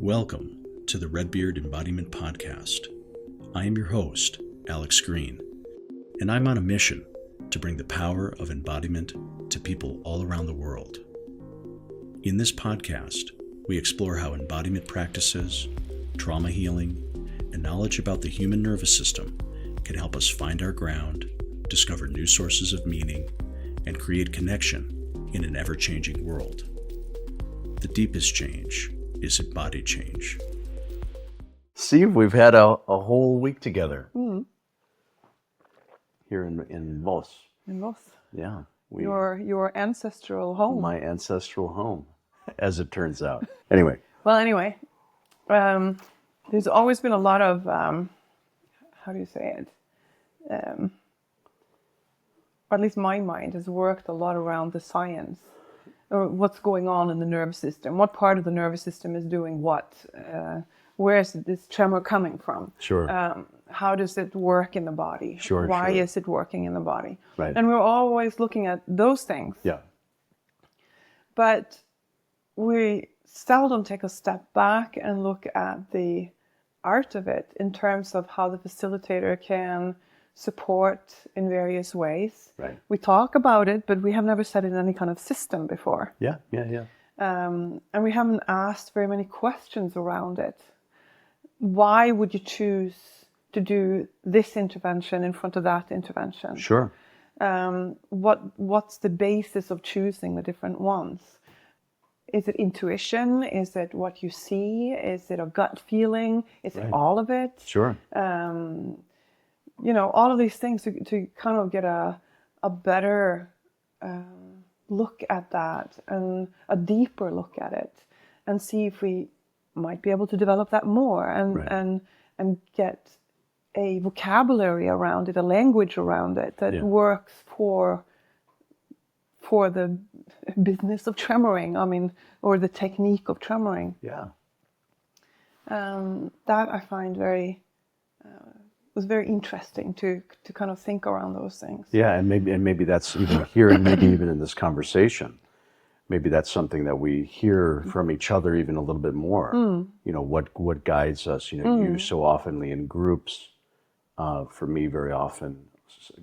Welcome to the Redbeard Embodiment Podcast. I am your host, Alex Greene, and I'm on a mission to bring the power of embodiment to people all around the world. In this podcast, we explore how embodiment practices, trauma healing, and knowledge about the human nervous system can help us find our ground, discover new sources of meaning, and create connection in an ever-changing world. The deepest change is embodied change. Steve, we've had a whole week together here in Voss. In Voss. Yeah. Your ancestral home. My ancestral home, as it turns out. Anyway. Well, anyway, there's always been a lot of, how do you say it? Or at least my mind has worked a lot around the science. Or what's going on in the nervous system? What part of the nervous system is doing what? Where is this tremor coming from? Sure. How does it work in the body? Sure. Why is it working in the body? Right. And we're always looking at those things. Yeah. But we seldom take a step back and look at the art of it in terms of how the facilitator can support in various ways. Right. We talk about it, but we have never set it in any kind of system before. Yeah. And we haven't asked very many questions around it. Why would you choose to do this intervention in front of that intervention? Sure. What's the basis of choosing the different ones? Is it intuition? Is it what you see? Is it a gut feeling? Is it all of it? Sure. All of these things to kind of get a better look at that and a deeper look at it and see if we might be able to develop that more and get a vocabulary around it, a language around it that works for the business of tremoring, or the technique of tremoring. Yeah. That I find was very interesting to kind of think around those things. Yeah, and maybe that's even here, and maybe even in this conversation, maybe that's something that we hear from each other even a little bit more. What guides us? You so oftenly in groups. For me, very often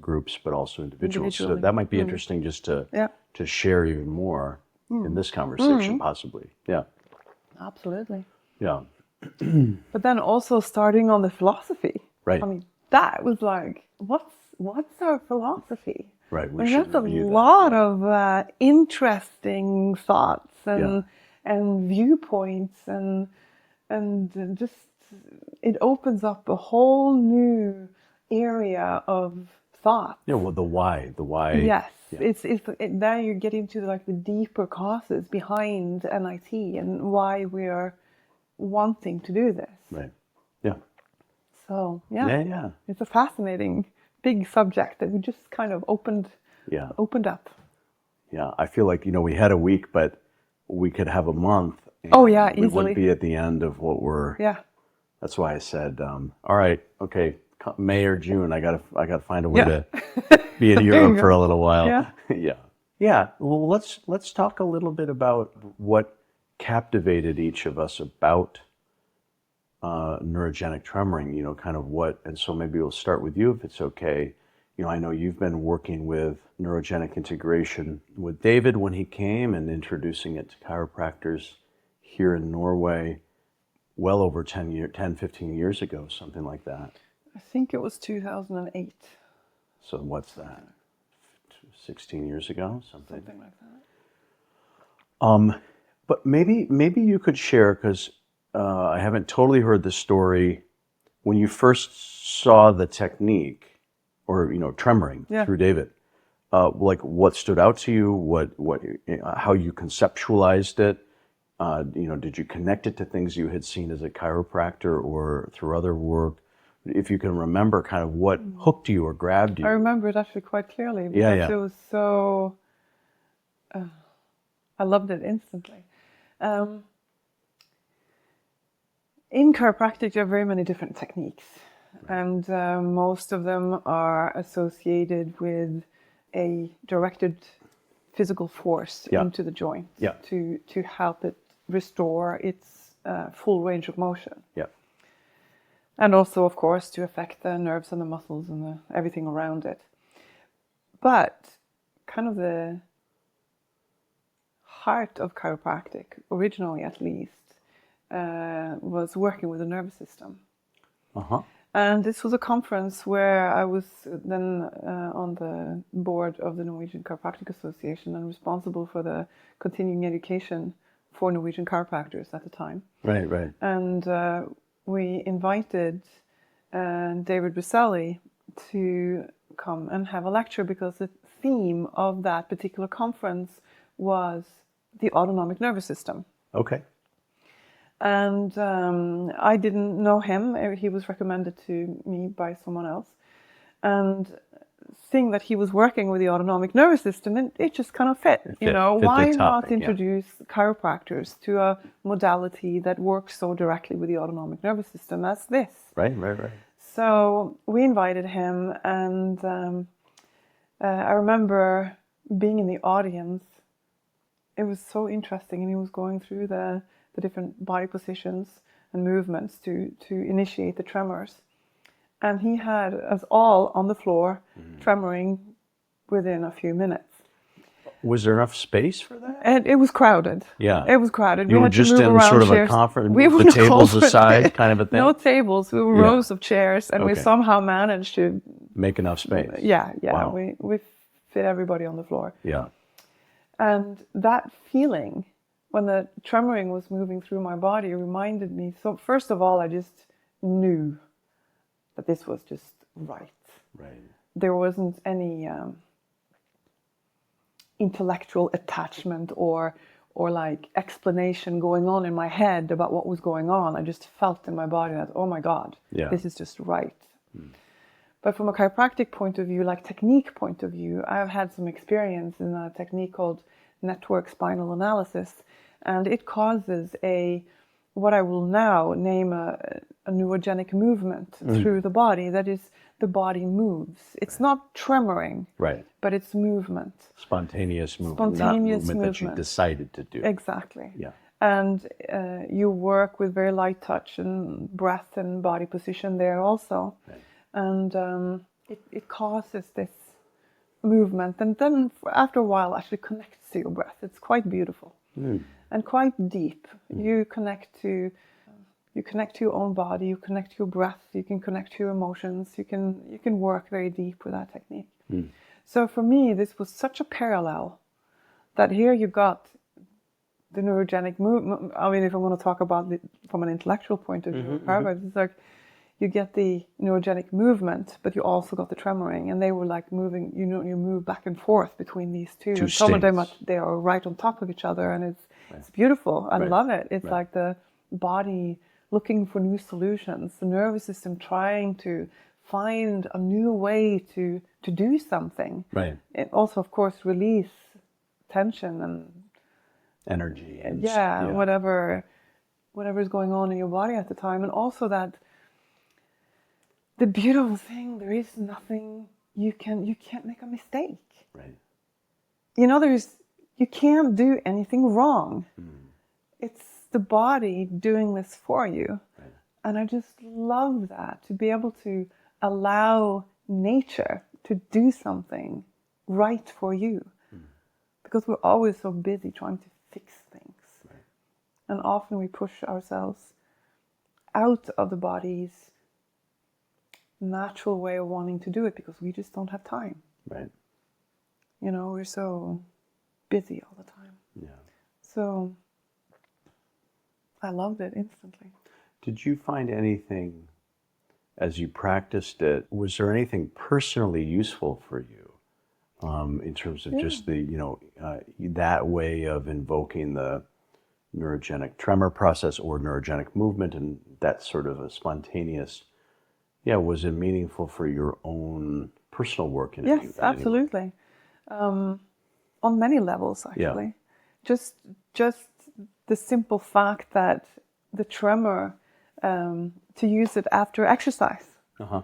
groups, but also individuals. So that might be interesting just to share even more in this conversation, possibly. Yeah. Absolutely. Yeah. But then also starting on the philosophy. Right. That was like, what's our philosophy? Right. There's a lot of interesting thoughts and viewpoints and just it opens up a whole new area of thought. Yeah. Well, the why. Yes. Yeah. Now you're getting to the deeper causes behind NIT and why we are wanting to do this. Right. Yeah. So Yeah. it's a fascinating big subject that we just kind of opened up. Yeah, I feel like we had a week, but we could have a month. Easily. We wouldn't be at the end of what we're. Yeah. That's why I said, all right, okay, May or June, I gotta find a way to be in Europe for a little while. Yeah. Well, let's talk a little bit about what captivated each of us about neurogenic tremoring, kind of what, and so maybe we'll start with you if it's okay. I know you've been working with neurogenic integration with David when he came and introducing it to chiropractors here in Norway well over 15 years ago, something like that. I think it was 2008. So what's that? 16 years ago? Something like that. But maybe you could share, because I haven't totally heard the story. When you first saw the technique, or tremoring through David, like what stood out to you? What how you conceptualized it? Did you connect it to things you had seen as a chiropractor or through other work? If you can remember, kind of what hooked you or grabbed you. I remember it actually quite clearly because it was so. I loved it instantly. In chiropractic, there are very many different techniques, and most of them are associated with a directed physical force into the joint to help it restore its full range of motion. Yeah. And also, of course, to affect the nerves and the muscles and everything around it. But kind of the heart of chiropractic, originally at least, was working with the nervous system. Uh-huh. And this was a conference where I was then on the board of the Norwegian Chiropractic Association and responsible for the continuing education for Norwegian chiropractors at the time. Right, right. And we invited David Busselli to come and have a lecture because the theme of that particular conference was the autonomic nervous system. Okay. And I didn't know him. He was recommended to me by someone else. And seeing that he was working with the autonomic nervous system, it just kind of fit. Fit Why the topic, not introduce chiropractors to a modality that works so directly with the autonomic nervous system as this? Right, right, right. So we invited him, and I remember being in the audience. It was so interesting, and he was going through the different body positions and movements to initiate the tremors. And he had us all on the floor, tremoring within a few minutes. Was there enough space for that? And it was crowded. Yeah. It was crowded. You were just in sort of a conference, the tables aside kind of a thing? No tables. We were rows of chairs, and we somehow managed to make enough space. Yeah. Wow. We fit everybody on the floor. Yeah. And that feeling, when the tremoring was moving through my body, reminded me. So first of all, I just knew that this was just right. Right. There wasn't any intellectual attachment or like explanation going on in my head about what was going on. I just felt in my body that, oh my God, this is just right. But from a chiropractic point of view, like technique point of view, I've had some experience in a technique called network spinal analysis, and it causes what I will now name a neurogenic movement through the body. That is, the body moves. It's not tremoring, right, but it's movement. Spontaneous movement, not movement that you decided to do. Exactly. Yeah. And you work with very light touch and breath and body position there also. Right. And it causes this movement, and then after a while actually connects to your breath. It's quite beautiful and quite deep. You connect to your own body, you connect to your breath, you can connect to your emotions, you can work very deep with that technique. So for me, this was such a parallel that here you got the neurogenic movement. I mean, if I want to talk about it from an intellectual point of view, it's like you get the neurogenic movement, but you also got the tremoring, and they were like moving. You move back and forth between these two. And some of them they are right on top of each other, and it's beautiful. I love it. It's like the body looking for new solutions, the nervous system trying to find a new way to do something. Right. It also, of course, release tension and energy. And whatever is going on in your body at the time, and also that. The beautiful thing, there is nothing you can't make a mistake. Right. You can't do anything wrong. It's the body doing this for you. Right. And I just love that, to be able to allow nature to do something right for you. Because we're always so busy trying to fix things. Right. And often we push ourselves out of the body's natural way of wanting to do it because we just don't have time. Right. We're so busy all the time. Yeah. So I loved it instantly. Did you find anything as you practiced it? Was there anything personally useful for you in terms of just the that way of invoking the neurogenic tremor process or neurogenic movement, and that sort of a spontaneous? Yeah, was it meaningful for your own personal work? Yes, absolutely. On many levels, actually. Yeah. Just the simple fact that the tremor, to use it after exercise. I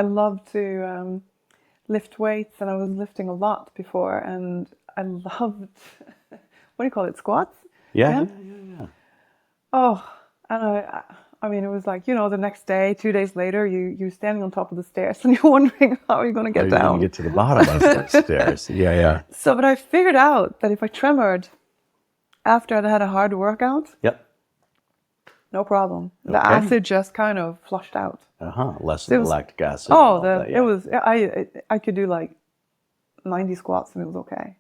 love to lift weights, and I was lifting a lot before, and I loved, what do you call it, squats? Yeah. Oh, and I mean, it was like, the next day, 2 days later, you're standing on top of the stairs and you're wondering how you're going to How get are you down. going to get to the bottom of the stairs? Yeah, yeah. So, but I figured out that if I tremored after I'd had a hard workout, Yep. no problem. The Okay. acid just kind of flushed out. Less It of the was- lactic acid. Oh, and all that, yeah. it was, I could do like 90 squats and it was okay.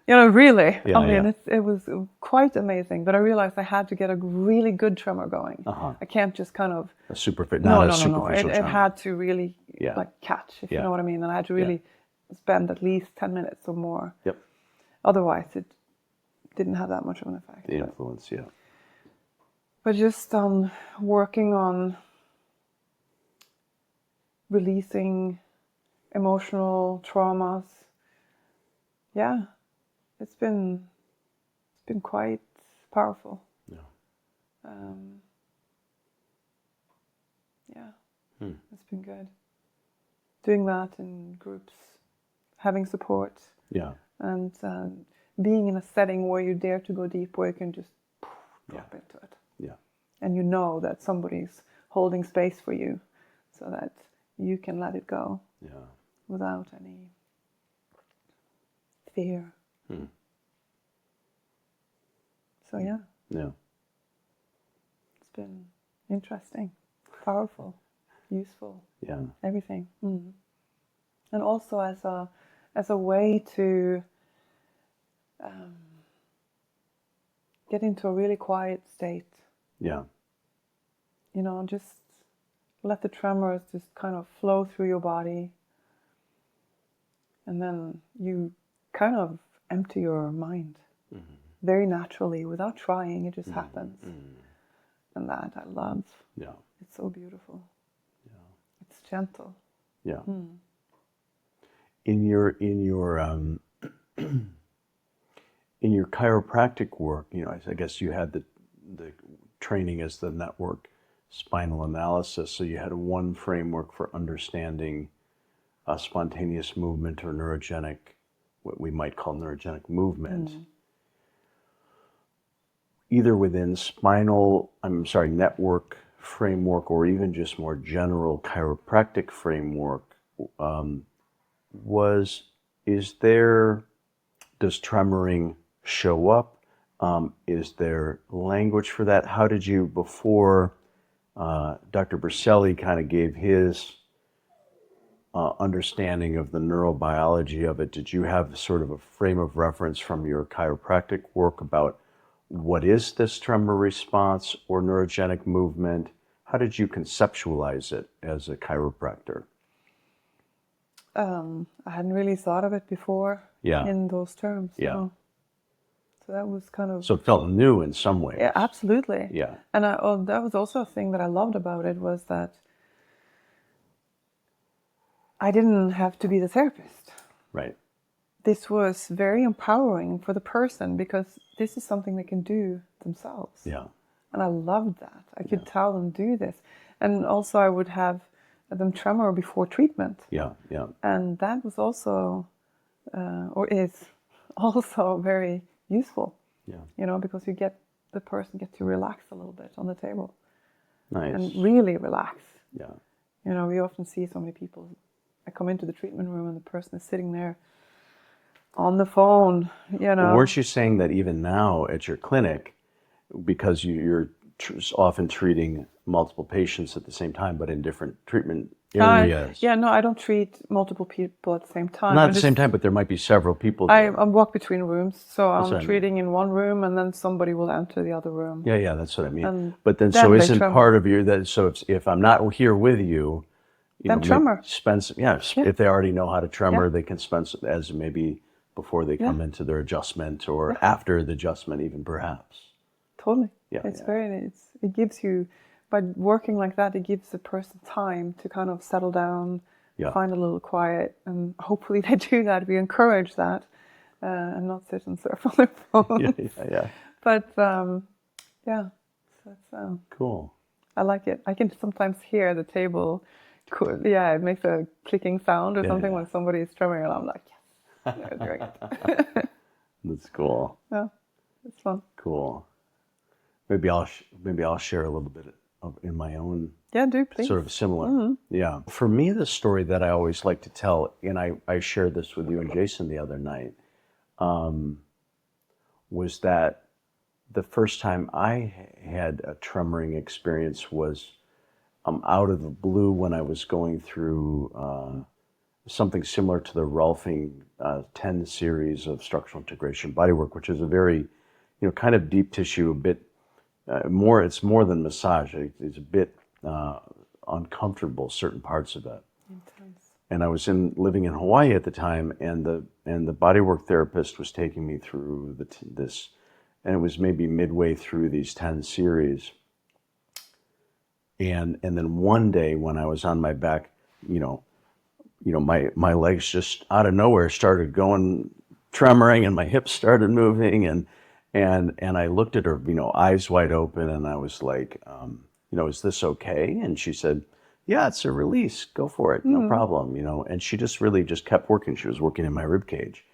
Really. Yeah, I mean, yeah. it was quite amazing. But I realized I had to get a really good tremor going. I can't just kind of... A superficial, No. superficial It tremor. had to really Yeah. like catch, if Yeah. you know what I mean. And I had to really spend at least 10 minutes or more. Yep. Otherwise, it didn't have that much of an effect. The influence, yeah. But just working on releasing emotional traumas. Yeah, it's been quite powerful. Yeah. It's been good. Doing that in groups, having support, and being in a setting where you dare to go deep, where you can just drop into it. Yeah. And you know that somebody's holding space for you so that you can let it go without any fear. So yeah, it's been interesting, powerful, useful, everything. And also as a way to get into a really quiet state. Yeah. Just let the tremors just kind of flow through your body. And then you kind of empty your mind very naturally, without trying. It just happens. And that I love. Yeah. It's so beautiful. Yeah. It's gentle. Yeah. In your in your chiropractic work, I guess you had the training as the network spinal analysis, so you had one framework for understanding spontaneous movement or neurogenic, what we might call neurogenic movement. Either within network framework, or even just more general chiropractic framework, does tremoring show up? Is there language for that? How did you, before Dr. Berselli kind of gave his understanding of the neurobiology of it, did you have sort of a frame of reference from your chiropractic work about what is this tremor response or neurogenic movement? How did you conceptualize it as a chiropractor? I hadn't really thought of it before in those terms. No. So that was kind of... So it felt new in some ways. Yeah, absolutely. Yeah. And that was also a thing that I loved about it, was that I didn't have to be the therapist. Right. This was very empowering for the person, because this is something they can do themselves. Yeah. And I loved that. I could tell them do this. And also I would have them tremor before treatment. Yeah, yeah. And that was also, or is also very useful. Yeah. Because the person gets to relax a little bit on the table. Nice. And really relax. Yeah. We often see so many people. I come into the treatment room and the person is sitting there on the phone, Well, weren't you saying that even now at your clinic, because you're often treating multiple patients at the same time, but in different treatment areas? No, I don't treat multiple people at the same time. Not at the same time, but there might be several people there. I walk between rooms, so I'm treating in one room, and then somebody will enter the other room. Yeah, that's what I mean. And but then, then so they isn't tremor. part of your that? So if I'm not here with you, Then tremor. Spend some, if they already know how to tremor, they can spend some, as maybe before they come into their adjustment, or after the adjustment, even perhaps. Totally. Yeah, It gives you, by working like that, it gives the person time to kind of settle down, find a little quiet, and hopefully they do that. We encourage that, and not sit and surf on their phone. Yeah. But so it's Cool. I like it. I can sometimes hear the table. It makes a clicking sound or something when somebody is tremoring, and I'm like, yes, they're doing it. That's cool. Yeah, it's fun. Cool. maybe I'll share a little bit in my own Yeah, do please. sort of similar. Mm-hmm. Yeah. For me, the story that I always like to tell, and I shared this with you and Jason the other night, was that the first time I had a tremoring experience was out of the blue when I was going through something similar to the Rolfing 10 series of structural integration bodywork, which is a very, kind of deep tissue, a bit it's more than massage. It's a bit uncomfortable, certain parts of it. Intense. And I was living in Hawaii at the time, and the bodywork therapist was taking me through this, and it was maybe midway through these 10 series. And then one day when I was on my back, my legs just out of nowhere started going tremoring, and my hips started moving, and I looked at her, eyes wide open, and I was like, is this okay? And she said, yeah, it's a release. Go for it. No problem. And she just really just kept working. She was working in my rib cage.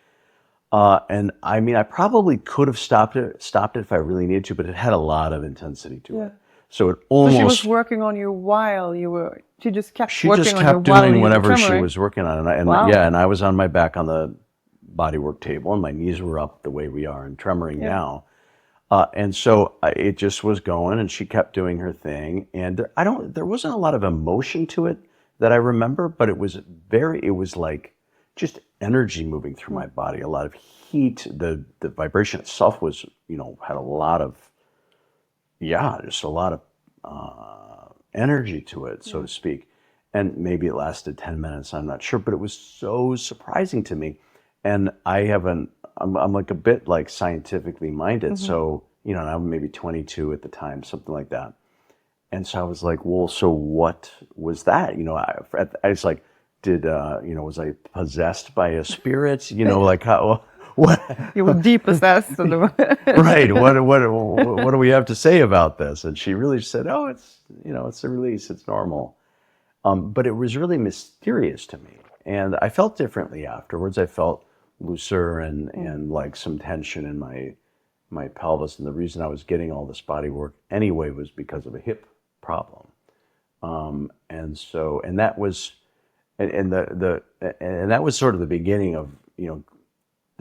And I mean, I probably could have stopped it if I really needed to, but it had a lot of intensity to it. So it almost. So she was working on you while you were. She just kept working on you. She just kept doing whatever she was working on, Wow. and I was on my back on the bodywork table, and my knees were up the way we are in tremoring now. And so it just was going, and she kept doing her thing. And there wasn't a lot of emotion to it that I remember, but it was like just energy moving through my body, a lot of heat. The vibration itself was, had a lot of, just a lot of energy to it, so to speak. And maybe it lasted 10 minutes, I'm not sure, but it was so surprising to me. And I'm like a bit like scientifically minded. So, I'm maybe 22 at the time, something like that. And so I was like, well, so what was that? I was like, was I possessed by a spirit? Like how, what? You were depossessed. Right. What do we have to say about this? And she really said, oh, it's a release. It's normal. But it was really mysterious to me. And I felt differently afterwards. I felt looser and like some tension in my pelvis. And the reason I was getting all this body work anyway was because of a hip problem. And that was sort of the beginning of,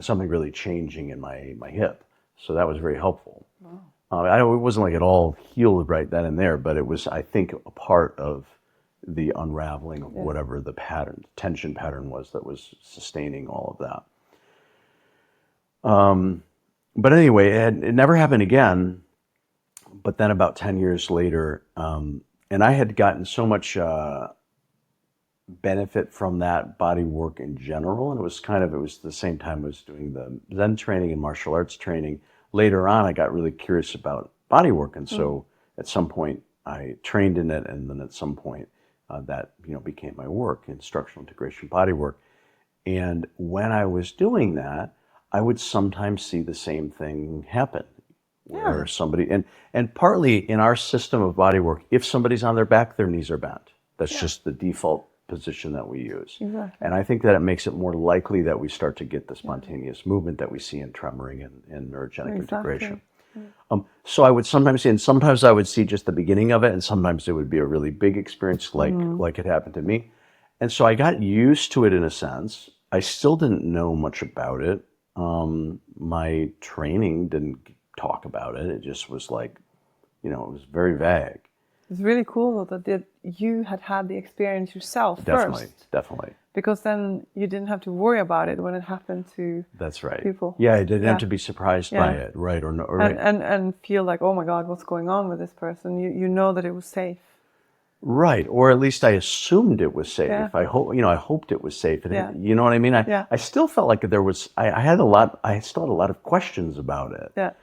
something really changing in my hip. So that was very helpful. Wow. It wasn't like it all healed right then and there, but it was, I think, a part of the unraveling of whatever the tension pattern was that was sustaining all of that. But anyway, it never happened again. But then about 10 years later, and I had gotten so much benefit from that body work in general, and it was the same time I was doing the Zen training and martial arts training. Later on, I got really curious about body work, and so at some point I trained in it, and then at some point that became my work, instructional integration body work. And when I was doing that, I would sometimes see the same thing happen, where somebody and partly in our system of body work, if somebody's on their back, their knees are bent. That's just the default position that we use. Exactly. And I think that it makes it more likely that we start to get the spontaneous movement that we see in tremoring and neurogenic integration. So I would sometimes see, and sometimes I would see just the beginning of it, and sometimes it would be a really big experience like it happened to me. And so I got used to it in a sense. I still didn't know much about it. My training didn't talk about it. It just was like, it was very vague. It's really cool that you had the experience yourself first. Definitely. Because then you didn't have to worry about it when it happened to That's right. people. Yeah, I didn't have to be surprised by it, right? Or no, right. And feel like, oh my God, what's going on with this person? You know that it was safe. Right, or at least I assumed it was safe. Yeah. I hoped it was safe. And you know what I mean? I still felt like there was. I still had a lot of questions about it. Yeah.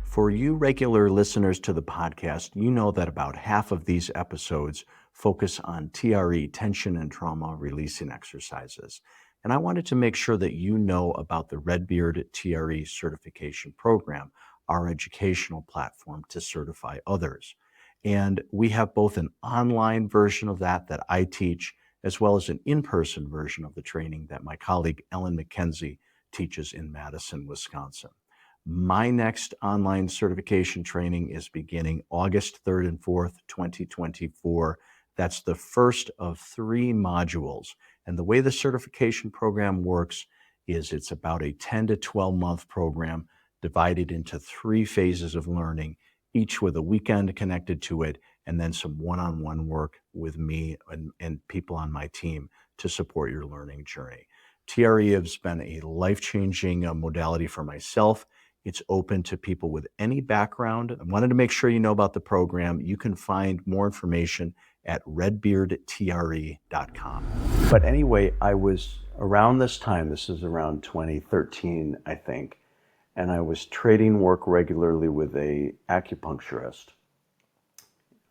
For you regular listeners to the podcast, you know that about half of these episodes focus on TRE, tension and trauma releasing exercises. And I wanted to make sure that you know about the Redbeard TRE certification program, our educational platform to certify others. And we have both an online version of that I teach, as well as an in-person version of the training that my colleague Ellen McKenzie teaches in Madison, Wisconsin. My next online certification training is beginning August 3rd and 4th, 2024. That's the first of 3 modules. And the way the certification program works is it's about a 10 to 12 month program divided into 3 phases of learning, each with a weekend connected to it, and then some one-on-one work with me and people on my team to support your learning journey. TRE has been a life-changing modality for myself. It's open to people with any background. I wanted to make sure you know about the program. You can find more information at redbeardtre.com. But anyway, I was around this time, this is around 2013, I think, and I was trading work regularly with a acupuncturist.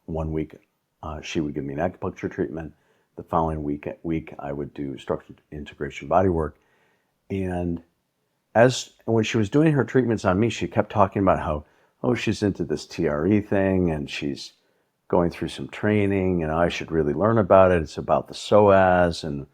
One week, she would give me an acupuncture treatment. The following week I would do structural integration body work. And when she was doing her treatments on me, she kept talking about how, she's into this TRE thing and she's going through some training and I should really learn about it. It's about the psoas, and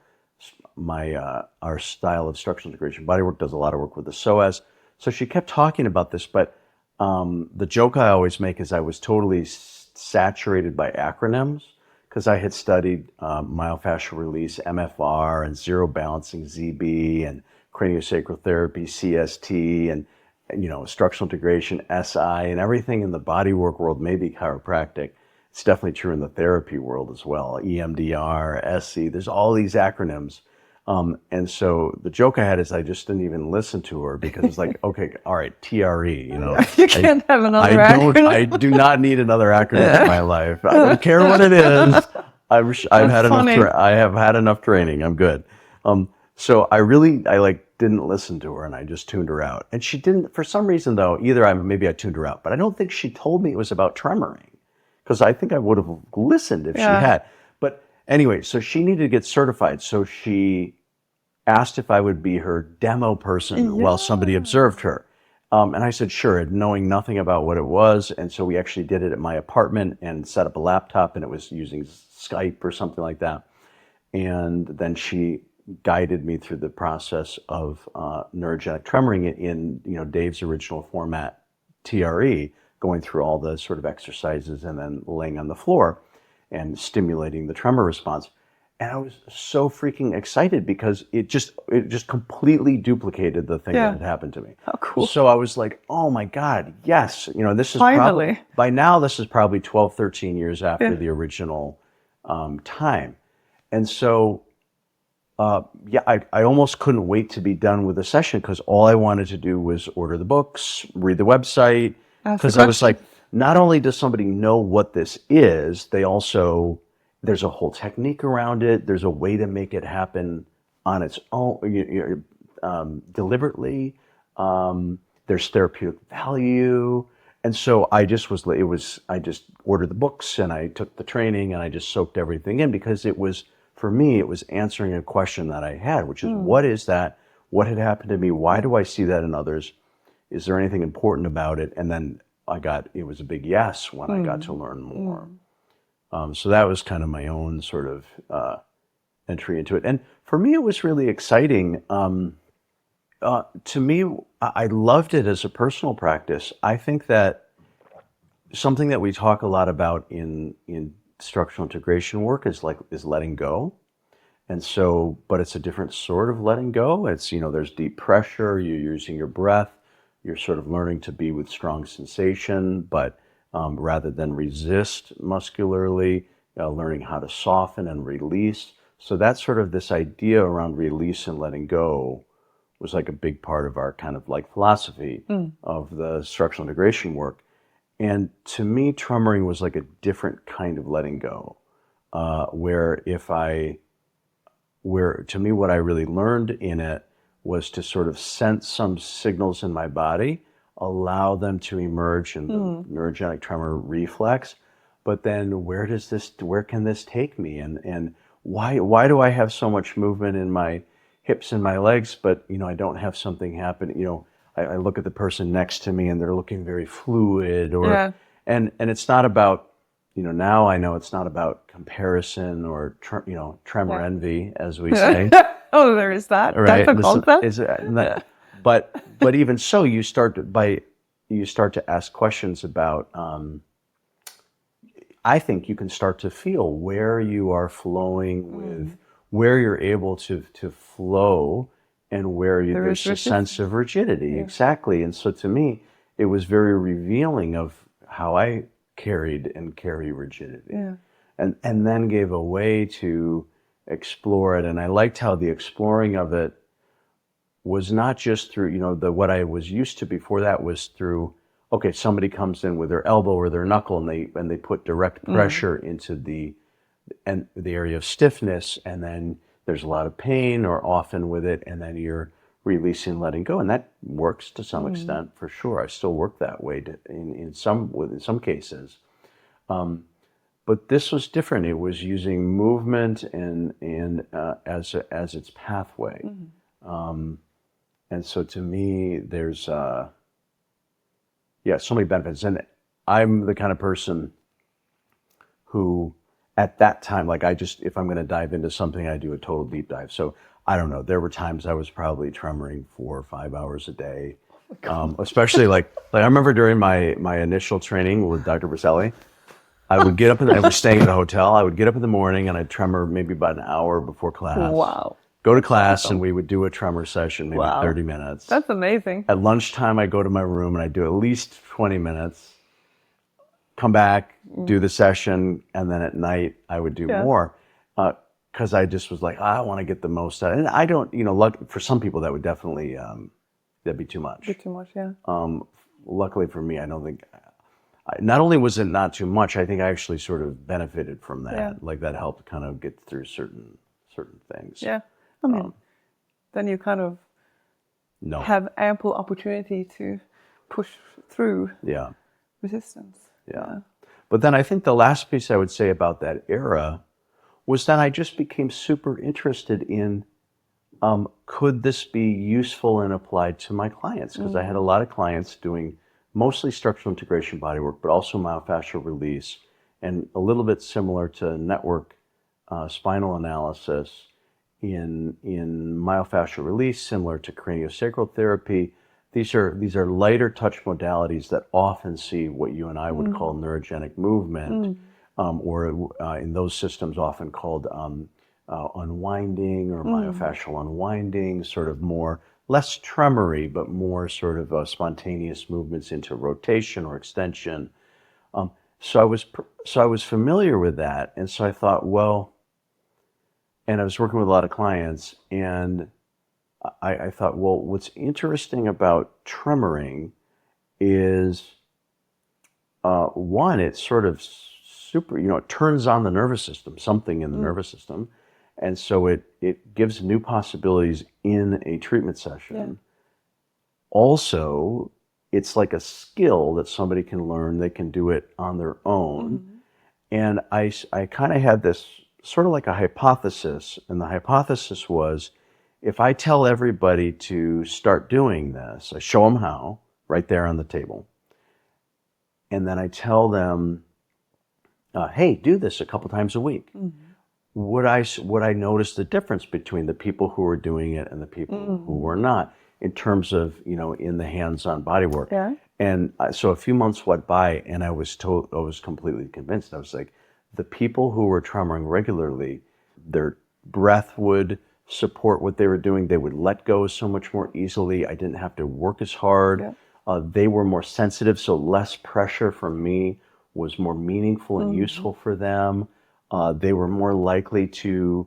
our style of structural integration bodywork does a lot of work with the psoas. So she kept talking about this, but the joke I always make is I was totally saturated by acronyms because I had studied myofascial release, MFR, and zero balancing, ZB, and craniosacral therapy, CST, and structural integration, SI, and everything in the bodywork world, maybe chiropractic. It's definitely true in the therapy world as well. EMDR, SC, there's all these acronyms. And so the joke I had is I just didn't even listen to her because it's like, okay, all right, TRE, You can't have another acronym. I do not need another acronym in my life. I don't care what it is. I have had enough training. I'm good. So I didn't listen to her and I just tuned her out. And she didn't, for some reason though, maybe I tuned her out, but I don't think she told me it was about tremoring because I think I would have listened if she had. But anyway, so she needed to get certified. So she asked if I would be her demo person while somebody observed her. And I said, sure, knowing nothing about what it was. And so we actually did it at my apartment and set up a laptop, and it was using Skype or something like that. And then she guided me through the process of neurogenic tremoring in Dave's original format, TRE, going through all the sort of exercises and then laying on the floor and stimulating the tremor response. And I was so freaking excited because it just completely duplicated the thing that had happened to me. How cool. So I was like, oh my God, yes. This is finally. By now, this is probably 12, 13 years after the original time. And so, I almost couldn't wait to be done with the session because all I wanted to do was order the books, read the website. Because I was like, not only does somebody know what this is, there's a whole technique around it. There's a way to make it happen on its own, deliberately. There's therapeutic value. And so I just ordered the books and I took the training and I just soaked everything in because for me, it was answering a question that I had, which is, what is that? What had happened to me? Why do I see that in others? Is there anything important about it? And then it was a big yes when I got to learn more. So that was kind of my own sort of entry into it. And for me, it was really exciting. To me, I loved it as a personal practice. I think that something that we talk a lot about in structural integration work is letting go. And so, but it's a different sort of letting go. It's, there's deep pressure, you're using your breath, you're sort of learning to be with strong sensation, but rather than resist muscularly, learning how to soften and release. So that's sort of this idea around release and letting go was like a big part of our kind of philosophy of the structural integration work. And to me, tremoring was like a different kind of letting go, where to me, what I really learned in it was to sort of sense some signals in my body, allow them to emerge in the neurogenic tremor reflex, but then where can this take me? And why do I have so much movement in my hips and my legs, but I don't have something happen? I look at the person next to me and they're looking very fluid, and it's not about, now I know it's not about comparison or tremor envy, as we say. Oh, there is that. Right. That's a concept. But even so, you start to ask questions about. I think you can start to feel where you are flowing with, where you're able to flow, and where there's a sense of rigidity. Yeah. Exactly. And so to me, it was very revealing of how I carried and carry rigidity. Yeah. And then gave a way to explore it. And I liked how the exploring of it was not just through, what I was used to before that was through, okay, somebody comes in with their elbow or their knuckle and they put direct pressure into the area of stiffness, and then there's a lot of pain or often with it, and then you're releasing, letting go, and that works to some extent for sure. I still work that way in some cases. But this was different. It was using movement and as its pathway. And so to me, there's so many benefits. And I'm the kind of person who, at that time, like if I'm going to dive into something, I do a total deep dive. So I don't know. There were times I was probably tremoring 4 or 5 hours a day, especially like I remember during my initial training with Dr. Briselli, I would get up I was staying at a hotel. I would get up in the morning and I'd tremor maybe about an hour before class. Wow. Go to class and we would do a tremor session, maybe 30 minutes. That's amazing. At lunchtime, I go to my room and I do at least 20 minutes, come back, do the session, and then at night I would do more. Because I just was like, I want to get the most out of it. And I don't, for some people that would definitely, that'd be too much. Too much, yeah. Luckily for me, I don't think, not only was it not too much, I think I actually sort of benefited from that. Yeah. Like that helped kind of get through certain things. Yeah. I mean, then you kind of have ample opportunity to push through resistance. Yeah. But then I think the last piece I would say about that era was that I just became super interested in, could this be useful and applied to my clients? Because I had a lot of clients doing mostly structural integration bodywork, but also myofascial release, and a little bit similar to network spinal analysis. In myofascial release, similar to craniosacral therapy, these are lighter touch modalities that often see what you and I would call neurogenic movement, or in those systems often called unwinding or myofascial unwinding, sort of less tremory, but more sort of spontaneous movements into rotation or extension. So I was familiar with that, and so I thought, well. And I was working with a lot of clients, and I thought, well, what's interesting about tremoring is, one, it's sort of super, it turns on the nervous system, something in the nervous system. And so it gives new possibilities in a treatment session. Yeah. Also, it's like a skill that somebody can learn. They can do it on their own. And I kind of had this sort of like a hypothesis, and the hypothesis was, if I tell everybody to start doing this, I show them how, right there on the table, and then I tell them, hey, do this a couple times a week, would I notice the difference between the people who were doing it and the people who were not, in terms of, in the hands-on body work? Yeah. And so a few months went by, and I was completely convinced. I was like, the people who were tremoring regularly, their breath would support what they were doing. They would let go so much more easily. I didn't have to work as hard. Yeah. They were more sensitive, so less pressure from me was more meaningful and useful for them. They were more likely to,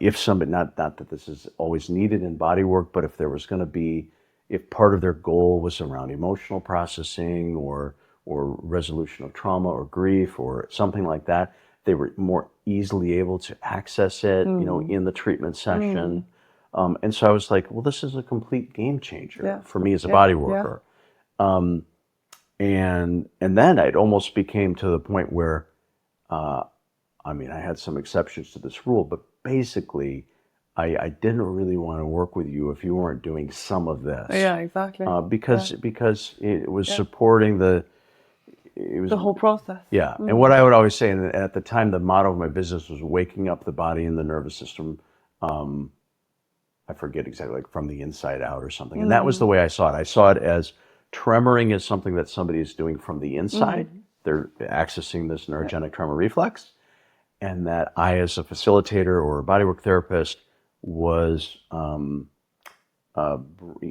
if somebody, not that this is always needed in body work, but if there was going to be, if part of their goal was around emotional processing or resolution of trauma or grief or something like that, they were more easily able to access it, in the treatment session. And so I was like, well, this is a complete game changer for me as a body worker. And then it almost became to the point where, I had some exceptions to this rule, but basically I didn't really want to work with you if you weren't doing some of this. Yeah, exactly. Because it was supporting the whole process. Yeah. And what I would always say, and at the time, the motto of my business was waking up the body and the nervous system. I forget exactly, like from the inside out or something. And that was the way I saw it. I saw it as tremoring is something that somebody is doing from the inside. They're accessing this neurogenic tremor reflex. And that I, as a facilitator or a bodywork therapist, was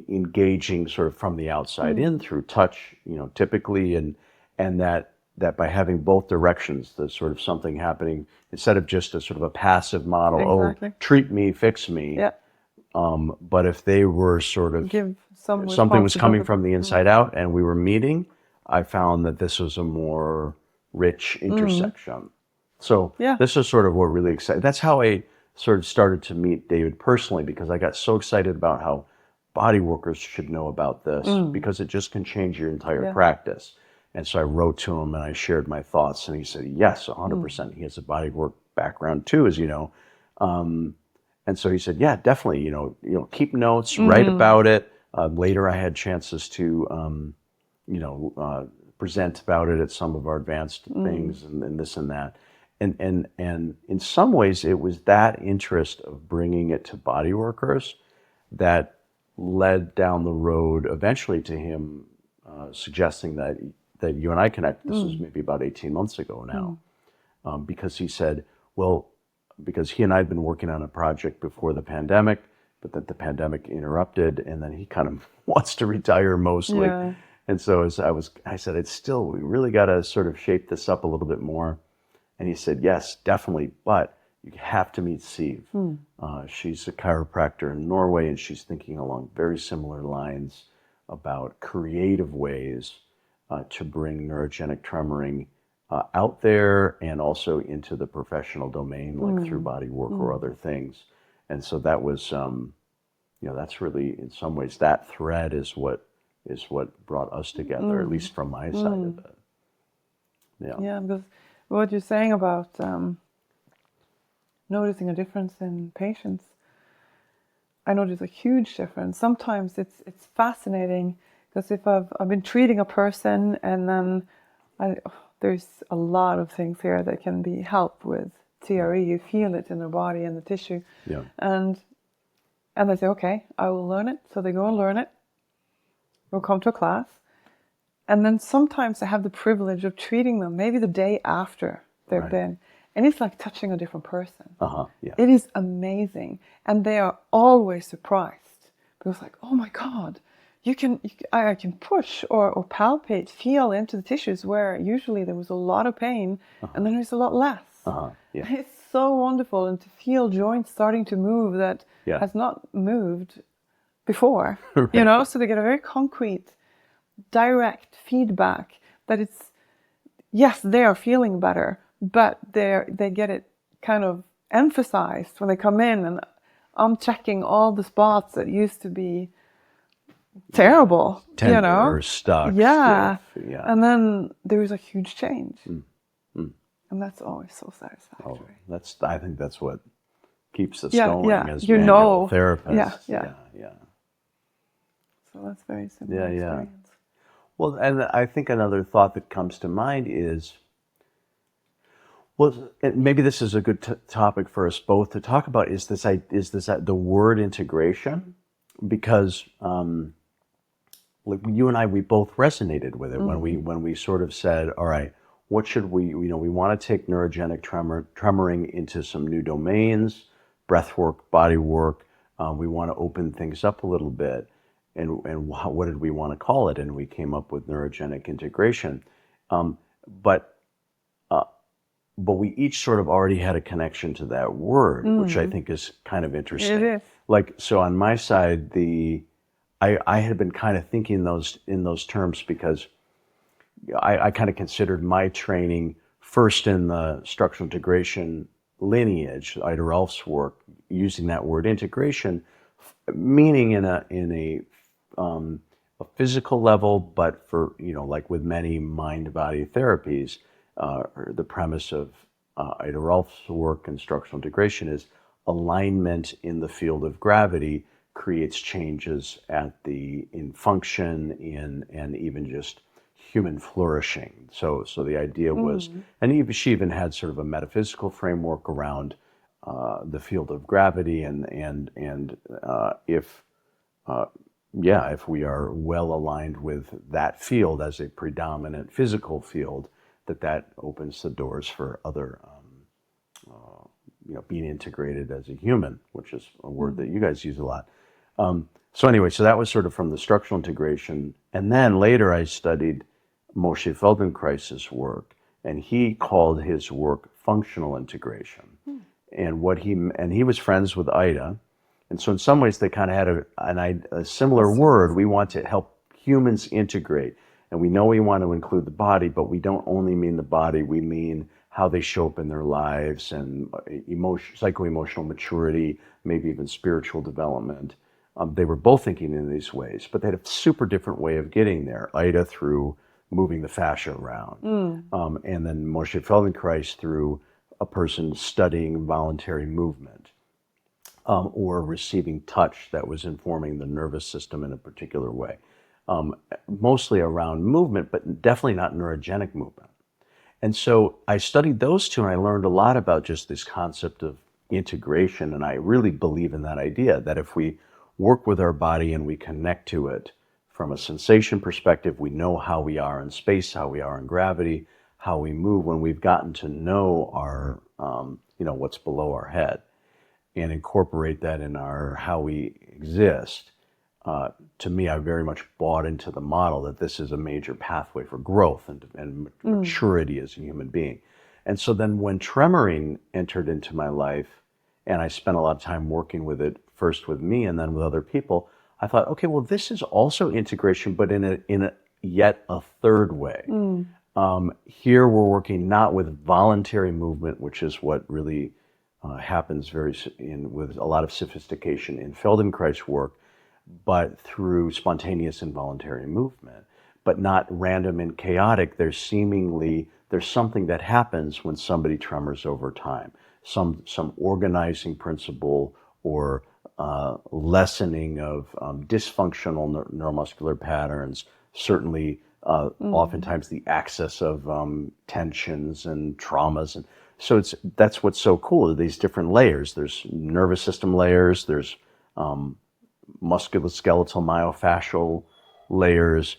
engaging sort of from the outside in through touch, typically, and that by having both directions, there's sort of something happening instead of just a sort of a passive model. Exactly. Oh, treat me, fix me. Yeah. But if they were sort of Give some something was coming responsibility. from the inside out, and we were meeting, I found that this was a more rich intersection. So Yeah. this is sort of what really excited. That's how I sort of started to meet David personally, because I got so excited about how body workers should know about this, because it just can change your entire practice. And so I wrote to him and I shared my thoughts, and he said, yes, 100%. He has a body work background too, as you know. And so he said, yeah, definitely, keep notes, write about it. Later I had chances to, present about it at some of our advanced things and this and that. And in some ways it was that interest of bringing it to body workers that led down the road eventually to him suggesting that you and I connect. This was maybe about 18 months ago now, because he said, well, because he and I had been working on a project before the pandemic, but that the pandemic interrupted, and then he kind of wants to retire mostly. Yeah. And so I said, we really got to sort of shape this up a little bit more. And he said, yes, definitely, but you have to meet Siv. She's a chiropractor in Norway, and she's thinking along very similar lines about creative ways to bring neurogenic tremoring out there and also into the professional domain, like through body work or other things. And so that was, that's really, in some ways, that thread is what brought us together, at least from my side of it. Yeah, because what you're saying about noticing a difference in patients, I notice a huge difference. Sometimes it's fascinating, because if I've been treating a person, and then there's a lot of things here that can be helped with TRE. You feel it in the body and the tissue. Yeah. And they say, okay, I will learn it. So they go and learn it. We'll come to a class. And then sometimes I have the privilege of treating them maybe the day after they've been. And it's like touching a different person. Yeah. It is amazing. And they are always surprised. Because like, oh my God, I can push or palpate, feel into the tissues where usually there was a lot of pain, and then there's a lot less. Yeah. It's so wonderful, and to feel joints starting to move that has not moved before, so they get a very concrete, direct feedback that it's, yes, they are feeling better, but they get it kind of emphasized when they come in, and I'm checking all the spots that used to be terrible, Tender or stuck. Yeah. Stiff, yeah. And then there is a huge change. And that's always so satisfactory. I think that's what keeps us Yeah, going yeah. as You manual know. therapists. Yeah. So that's very similar experience. Well, and I think another thought that comes to mind is, well, maybe this is a good topic for us both to talk about, is the word integration, because like you and I, we both resonated with it when we sort of said, all right, what should we want to take neurogenic tremoring into some new domains, breath work, body work. We want to open things up a little bit. And what did we want to call it? And we came up with neurogenic integration. But we each sort of already had a connection to that word, which I think is kind of interesting. It is. Like, so on my side, I had been kind of thinking in those terms, because I kind of considered my training first in the structural integration lineage, Ida Rolf's work, using that word integration, meaning in a physical level, but for, like with many mind-body therapies, the premise of Ida Rolf's work in structural integration is alignment in the field of gravity creates changes in function, and even just human flourishing. So the idea was, and she even had sort of a metaphysical framework around the field of gravity, and if if we are well aligned with that field as a predominant physical field, that opens the doors for other, being integrated as a human, which is a word that you guys use a lot. So anyway, so that was sort of from the structural integration. And then later I studied Moshe Feldenkrais's work, and he called his work functional integration. And he was friends with Ida. And so in some ways they kind of had a similar word. We want to help humans integrate. And we know we want to include the body, but we don't only mean the body, we mean how they show up in their lives, and psycho-emotional maturity, maybe even spiritual development. They were both thinking in these ways, but they had a super different way of getting there. Ida through moving the fascia around, and then Moshe Feldenkrais through a person studying voluntary movement, or receiving touch that was informing the nervous system in a particular way. Mostly around movement, but definitely not neurogenic movement. And so I studied those two, and I learned a lot about just this concept of integration. And I really believe in that idea that if we work with our body and we connect to it from a sensation perspective, we know how we are in space, how we are in gravity, how we move when we've gotten to know our, what's below our head, and incorporate that in our how we exist. To me, I very much bought into the model that this is a major pathway for growth and maturity as a human being. And so then when Tremoring entered into my life, and I spent a lot of time working with it, first with me and then with other people, I thought, okay, well, this is also integration, but in a yet a third way. Here we're working not with voluntary movement, which is what really happens with a lot of sophistication in Feldenkrais work, but through spontaneous involuntary movement, but not random and chaotic. There's something that happens when somebody tremors over time, some organizing principle or lessening of dysfunctional neuromuscular patterns, certainly oftentimes the access of tensions and traumas. And so that's what's so cool, these different layers. There's nervous system layers, there's musculoskeletal myofascial layers,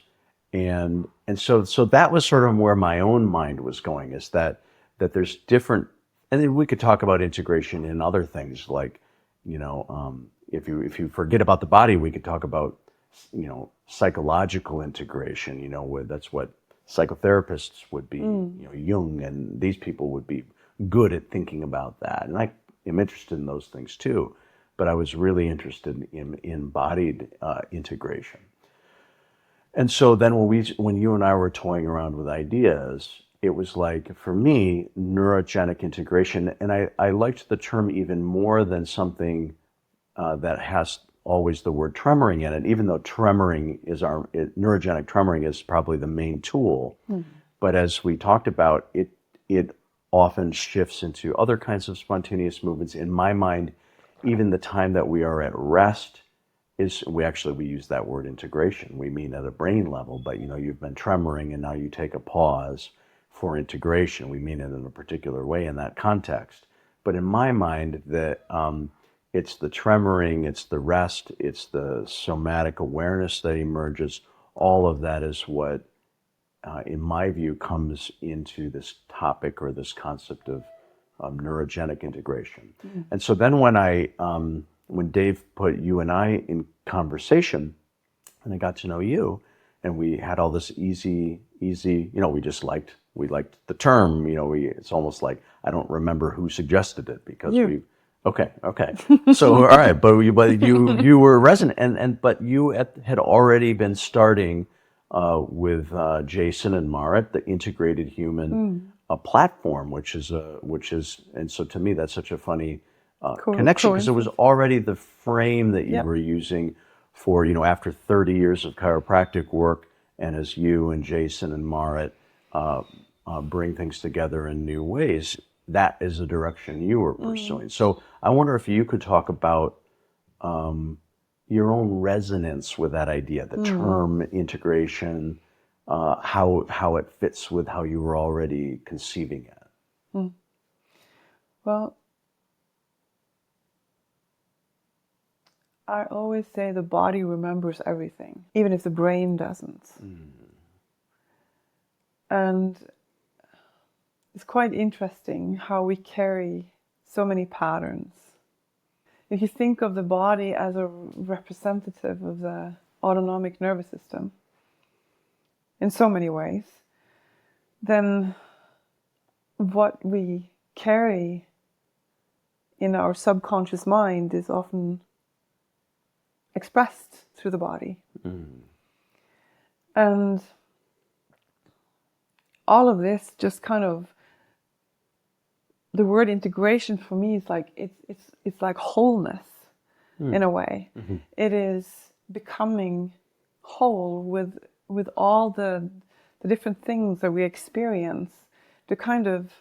and so that was sort of where my own mind was going, is that there's different, and then we could talk about integration in other things, like if you forget about the body, we could talk about psychological integration, where that's what psychotherapists would be, Jung and these people would be good at thinking about that, and I am interested in those things too. But I was really interested in embodied integration. And so then when you and I were toying around with ideas, it was like, for me, neurogenic integration, and I liked the term even more than something that has always the word tremoring in it, even though neurogenic tremoring is probably the main tool. But as we talked about, it often shifts into other kinds of spontaneous movements. In my mind, even the time that we are at rest we use that word integration. We mean at a brain level, but you've been tremoring and now you take a pause for integration. We mean it in a particular way in that context. But in my mind, it's the tremoring, it's the rest, it's the somatic awareness that emerges. All of that is what, in my view, comes into this topic or this concept of neurogenic integration. And so then when Dave put you and I in conversation, and I got to know you, and we had all this easy, we liked the term, it's almost like, I don't remember who suggested it, because okay. So, all right, but you were resonant, but you had already been starting with Jason and Marit, the integrated human platform, which is, and so to me, that's such a funny connection, because it was already the frame that you were using for, after 30 years of chiropractic work, and as you and Jason and Marit bring things together in new ways, that is the direction you were pursuing. So I wonder if you could talk about your own resonance with that idea, the term integration, how it fits with how you were already conceiving it. Well, I always say the body remembers everything, even if the brain doesn't. And it's quite interesting how we carry so many patterns. If you think of the body as a representative of the autonomic nervous system in so many ways, then what we carry in our subconscious mind is often expressed through the body. And all of this just kind of, the word integration for me is like, it's like wholeness in a way. It is becoming whole with all the different things that we experience, to kind of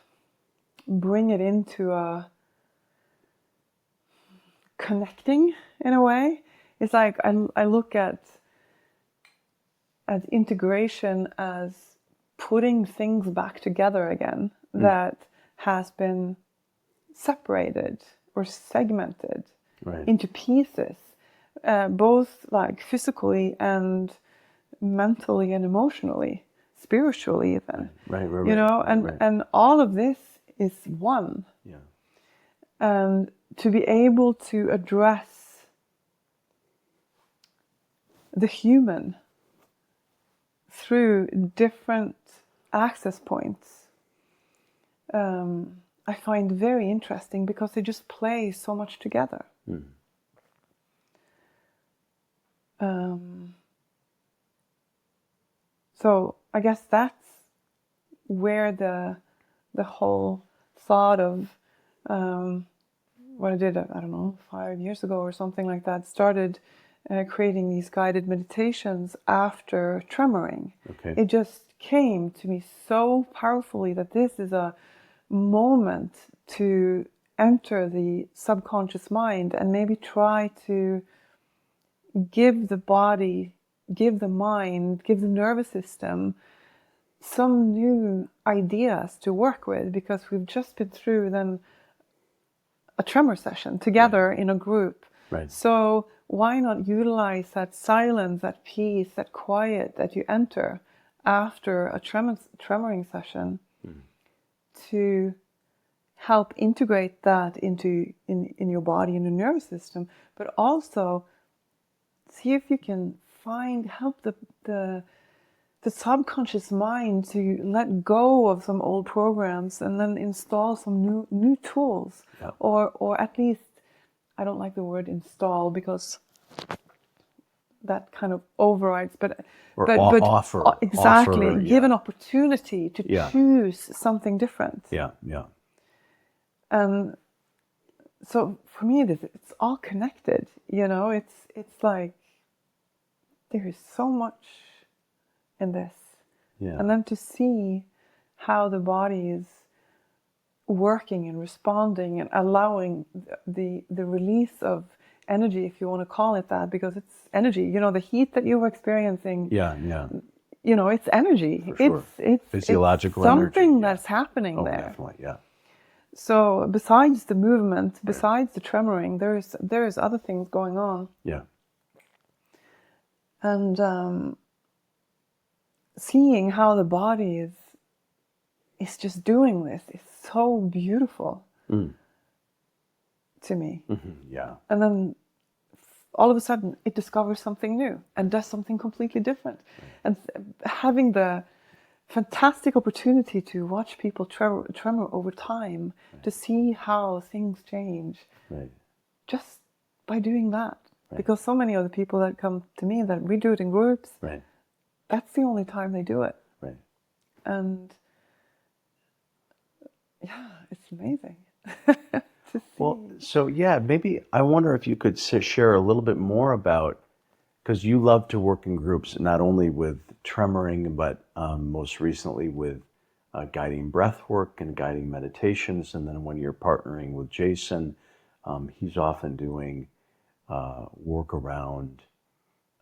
bring it into a connecting in a way. It's like I look at integration as putting things back together again that has been separated or segmented into pieces, both like physically and mentally and emotionally, spiritually even. Right. You know, and all of this is one. Yeah. And to be able to address the human through different access points, I find very interesting, because they just play so much together. So I guess that's where the whole thought of what I did, I don't know, 5 years ago or something like that, started creating these guided meditations after tremoring. Okay. It just came to me so powerfully that this is a moment to enter the subconscious mind and maybe try to give the body, give the mind, give the nervous system some new ideas to work with, because we've just been through then a tremor session together in a group. Right. So why not utilize that silence, that peace, that quiet that you enter after a tremoring session to help integrate that into in your body and your nervous system, but also see if you can help the subconscious mind to let go of some old programs and then install some new tools. Yep. Or at least, I don't like the word install, because that kind of overrides, but offer. Exactly. Offer, give an opportunity to choose something different. Yeah. And so for me, it's all connected. You know, it's like there is so much in this. Yeah. And then to see how the body is working and responding and allowing the release of energy, if you want to call it that, because it's energy. You know, the heat that you were experiencing. Yeah. You know, it's energy. For sure. It's physiological something energy. that's happening there. Definitely. Yeah. So besides the movement, besides the tremoring, there's other things going on. Yeah. And seeing how the body is just doing this is so beautiful to me. Yeah. And then all of a sudden it discovers something new and does something completely different. And having the fantastic opportunity to watch people tremor over time, to see how things change, just by doing that. Because so many of the people that come to me, that we do it in groups, that's the only time they do it. And yeah, it's amazing to see. Well, so yeah, maybe I wonder if you could share a little bit more about, because you love to work in groups, not only with tremoring, but most recently with guiding breath work and guiding meditations. And then when you're partnering with Jøssang, he's often doing work around,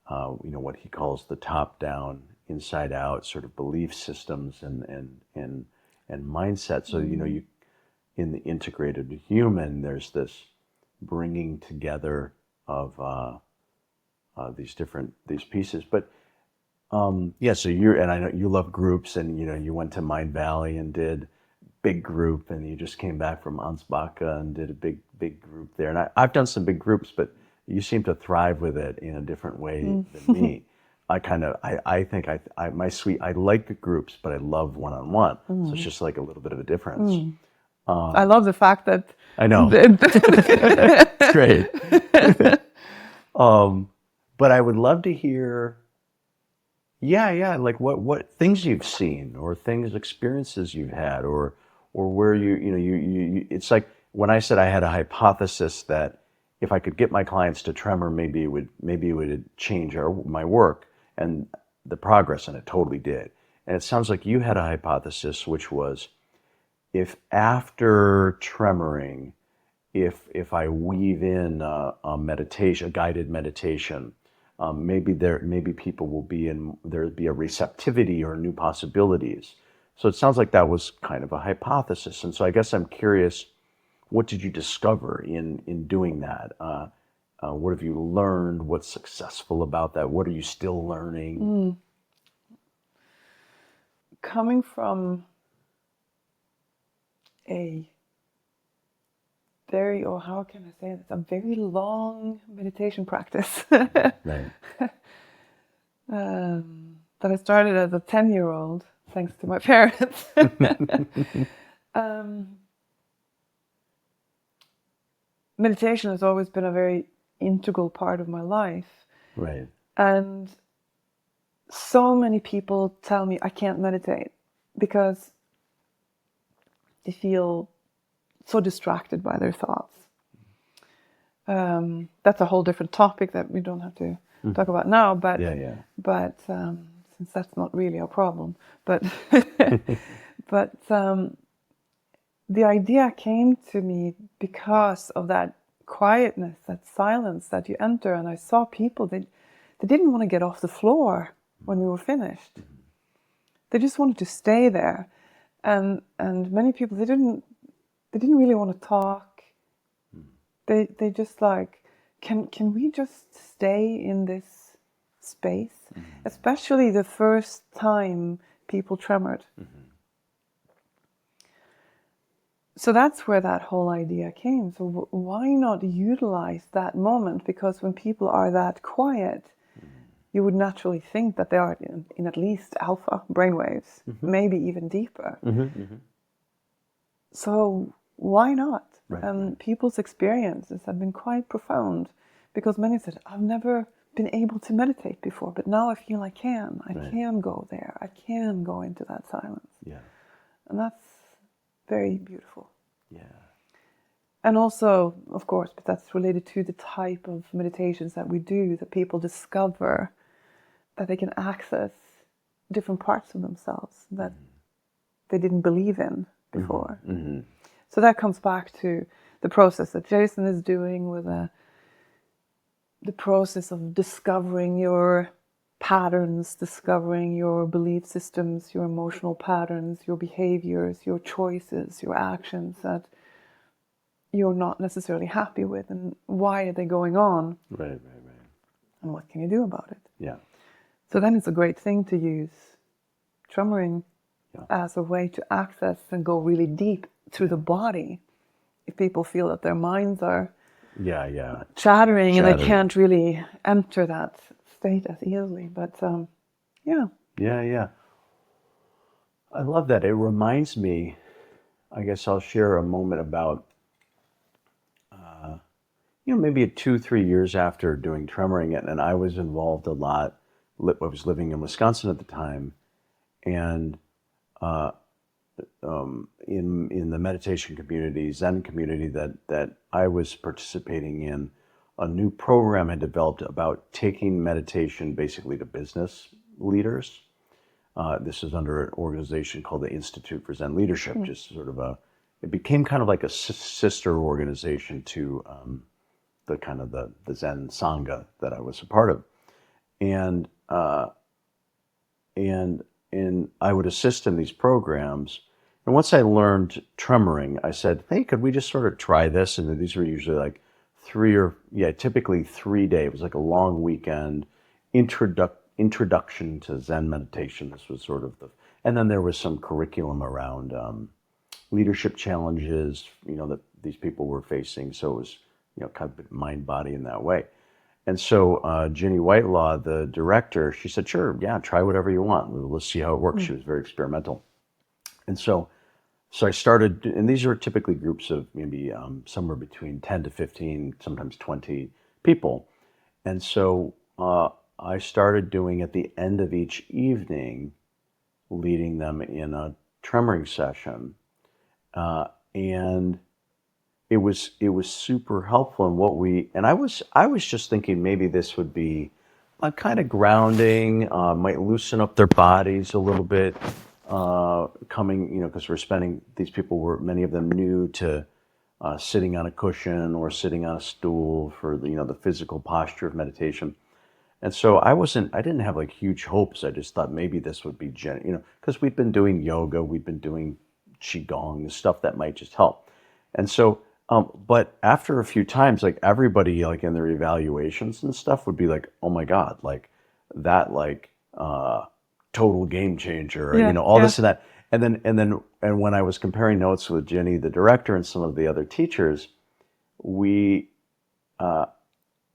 what he calls the top-down, inside-out sort of belief systems and mindset. So, you in the integrated human, there's this bringing together these pieces. But yeah, so and I know you love groups, and you went to Mind Valley and did big group, and you just came back from Ansbacka and did a big group there. And I've done some big groups, but you seem to thrive with it in a different way than me. I think I like the groups, but I love one-on-one. So it's just like a little bit of a difference. I love the fact that I know. It's great. But I would love to hear, like what things you've seen, or experiences you've had, or where you it's like when I said I had a hypothesis that if I could get my clients to tremor, maybe it would change my work and the progress, and it totally did. And it sounds like you had a hypothesis, which was, if after tremoring, if I weave in a meditation, a guided meditation, maybe people will there'd be a receptivity or new possibilities. So it sounds like that was kind of a hypothesis. And so I guess I'm curious, what did you discover in doing that? What have you learned? What's successful about that? What are you still learning? Coming from a how can I say this? A very long meditation practice. Right. That I started as a 10-year-old, thanks to my parents. Meditation has always been a very integral part of my life. Right. And so many people tell me I can't meditate because they feel so distracted by their thoughts. That's a whole different topic that we don't have to talk about now, but since that's not really a problem, but the idea came to me because of that quietness, that silence that you enter, and I saw people they didn't want to get off the floor when we were finished. They just wanted to stay there, and many people they didn't really want to talk. They just like, can we just stay in this space? Especially the first time people tremored. So that's where that whole idea came. So why not utilize that moment? Because when people are that quiet, you would naturally think that they are in at least alpha brainwaves, maybe even deeper. So why not? Right, And people's experiences have been quite profound, because many said, I've never been able to meditate before, but now I feel I can. I can go there. I can go into that silence. Yeah. And that's very beautiful. Yeah. And also, of course, but that's related to the type of meditations that we do, that people discover that they can access different parts of themselves that they didn't believe in before. So that comes back to the process that Jason is doing with the process of discovering your patterns, discovering your belief systems, your emotional patterns, your behaviors, your choices, your actions that you're not necessarily happy with, and why are they going on? Right. And what can you do about it? Yeah. So then it's a great thing to use tremoring as a way to access and go really deep through the body. If people feel that their minds are chattering and they can't really enter that state as easily. But Yeah. I love that. It reminds me, I guess I'll share a moment about, maybe 2-3 years after doing tremoring, and I was involved a lot. I was living in Wisconsin at the time, and in the meditation community, Zen community that I was participating in, a new program had developed about taking meditation basically to business leaders. This is under an organization called the Institute for Zen Leadership, just sort of it became kind of like a sister organization to the Zen Sangha that I was a part of. And I would assist in these programs. And once I learned tremoring, I said, hey, could we just sort of try this? And these were usually like typically 3 day. It was like a long weekend introduction to Zen meditation. This was sort of and then there was some curriculum around leadership challenges, that these people were facing. So it was, kind of mind body in that way. And so Ginny Whitelaw, the director, she said, sure, yeah, try whatever you want. Let's see how it works. She was very experimental. And so I started, and these are typically groups of maybe somewhere between 10 to 15, sometimes 20 people. And so I started doing at the end of each evening, leading them in a tremoring session. And it was super helpful in I was just thinking maybe this would be a kind of grounding, might loosen up their bodies a little bit, coming, because these people were, many of them new to sitting on a cushion or sitting on a stool for the physical posture of meditation. And so I didn't have like huge hopes. I just thought maybe this would be, because we'd been doing yoga, we'd been doing qigong, stuff that might just help. And so, but after a few times, like everybody, like in their evaluations and stuff would be like, oh my God, like that, total game changer, all this and that. And when I was comparing notes with Jenny, the director, and some of the other teachers, what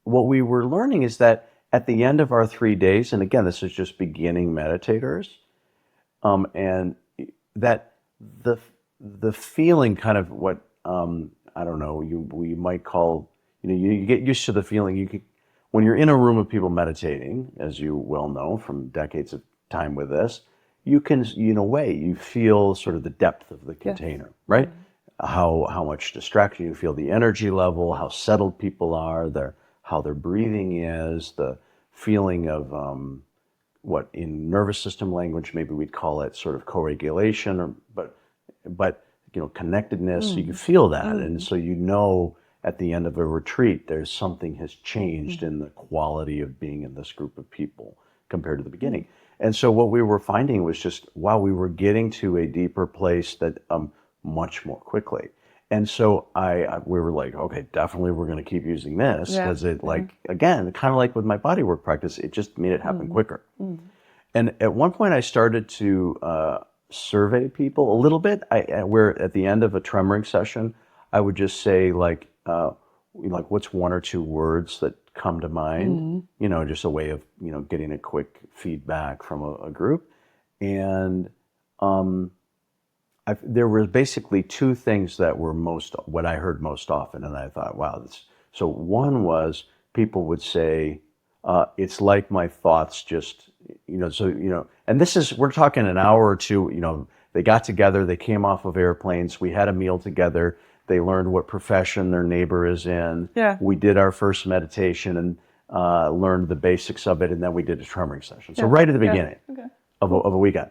we were learning is that at the end of our 3 days, and again, this is just beginning meditators, and that the feeling, kind of what I don't know, we might call, you get used to the feeling. When you're in a room of people meditating, as you well know from decades of time with this, you can, in a way, you feel sort of the depth of the container, right? How much distraction you feel, the energy level, how settled people are, how their breathing is, the feeling of what in nervous system language maybe we'd call it sort of co-regulation, but connectedness. You can feel that, and so at the end of a retreat, there's something has changed in the quality of being in this group of people compared to the beginning. And so what we were finding was just, wow, we were getting to a deeper place that much more quickly. And so we were like, okay, definitely we're going to keep using this, because again, kind of like with my bodywork practice, it just made it happen quicker. And at one point I started to survey people a little bit. Where at the end of a tremoring session, I would just say like what's one or two words that come to mind, just a way of, getting a quick feedback from a group. And there were basically two things that were what I heard most often. And I thought, wow, so one was people would say, it's like my thoughts just, and we're talking an hour or two, they got together, they came off of airplanes, we had a meal together, they learned what profession their neighbor is in. Yeah. We did our first meditation and learned the basics of it, and then we did a tremoring session. So right at the beginning of a weekend.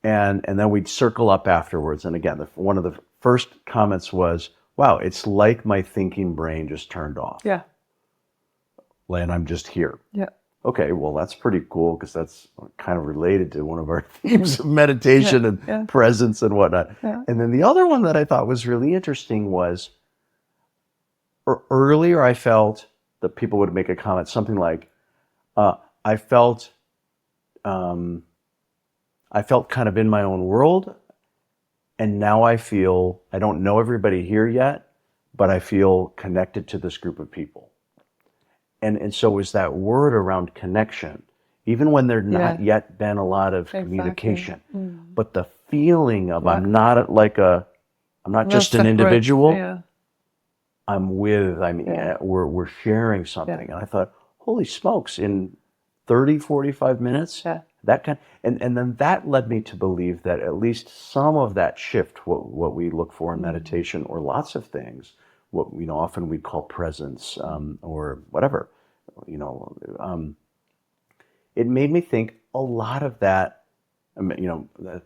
And then we'd circle up afterwards. And again, one of the first comments was, wow, it's like my thinking brain just turned off. Yeah. And I'm just here. Yeah. Okay, well, that's pretty cool, because that's kind of related to one of our themes of meditation and presence and whatnot. Yeah. And then the other one that I thought was really interesting was, earlier I felt that people would make a comment, something like, I felt kind of in my own world, and now I feel, I don't know everybody here yet, but I feel connected to this group of people. And so is that word around connection, even when there's not yet been a lot of communication, but the feeling of I'm not just an individual, we're sharing something. And I thought, holy smokes, in 30, 45 minutes, and then that led me to believe that at least some of that shift, what we look for in meditation, or lots of things, what often we call presence, or whatever, it made me think a lot of that.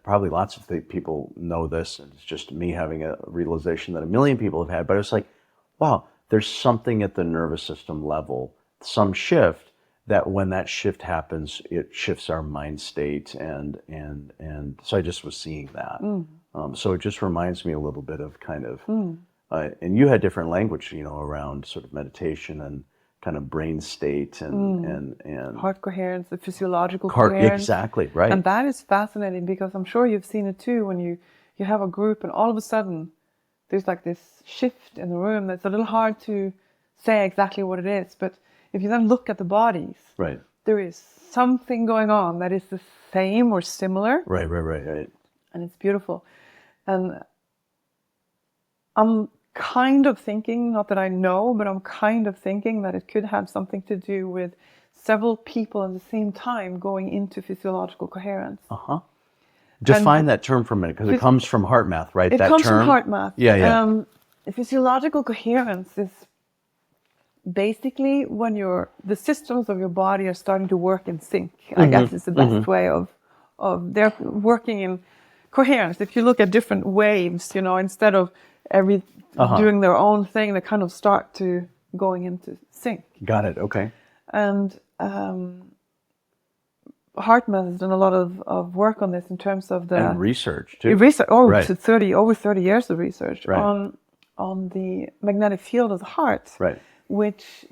Probably lots of people know this, and it's just me having a realization that a million people have had. But it's like, wow, there's something at the nervous system level, some shift, that when that shift happens, it shifts our mind state, and so I just was seeing that. So it just reminds me a little bit of kind of and you had different language, around sort of meditation and kind of brain state and Heart coherence, the physiological coherence. Exactly, right. And that is fascinating because I'm sure you've seen it too when you have a group and all of a sudden there's like this shift in the room that's a little hard to say exactly what it is. But if you then look at the bodies, Right. there is something going on that is the same or similar. Right. And it's beautiful. And I'm kind of thinking, not that I know, but I'm kind of thinking that it could have something to do with several people at the same time going into physiological coherence. Define that term for a minute, because it comes from HeartMath, right? It comes from HeartMath. Yeah. Physiological coherence is basically when the systems of your body are starting to work in sync. I guess is the best way of they're working in coherence. If you look at different waves, instead of doing their own thing, they kind of start to going into sync. Got it. Okay. And HeartMath has done a lot of work on this in terms of the and research too. Right. Over 30 years of research right. on the magnetic field of the heart, right. which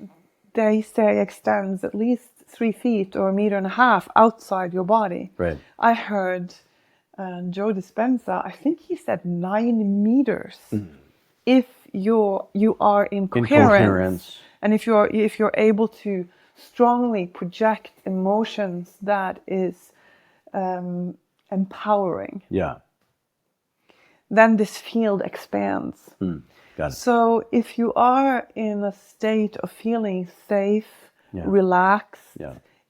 they say extends at least 3 feet or 1.5 meters outside your body. Right. I heard Joe Dispenza, I think he said 9 meters. If you are in coherence, and if you're able to strongly project emotions that is empowering, then this field expands. Got it. So if you are in a state of feeling safe, relaxed,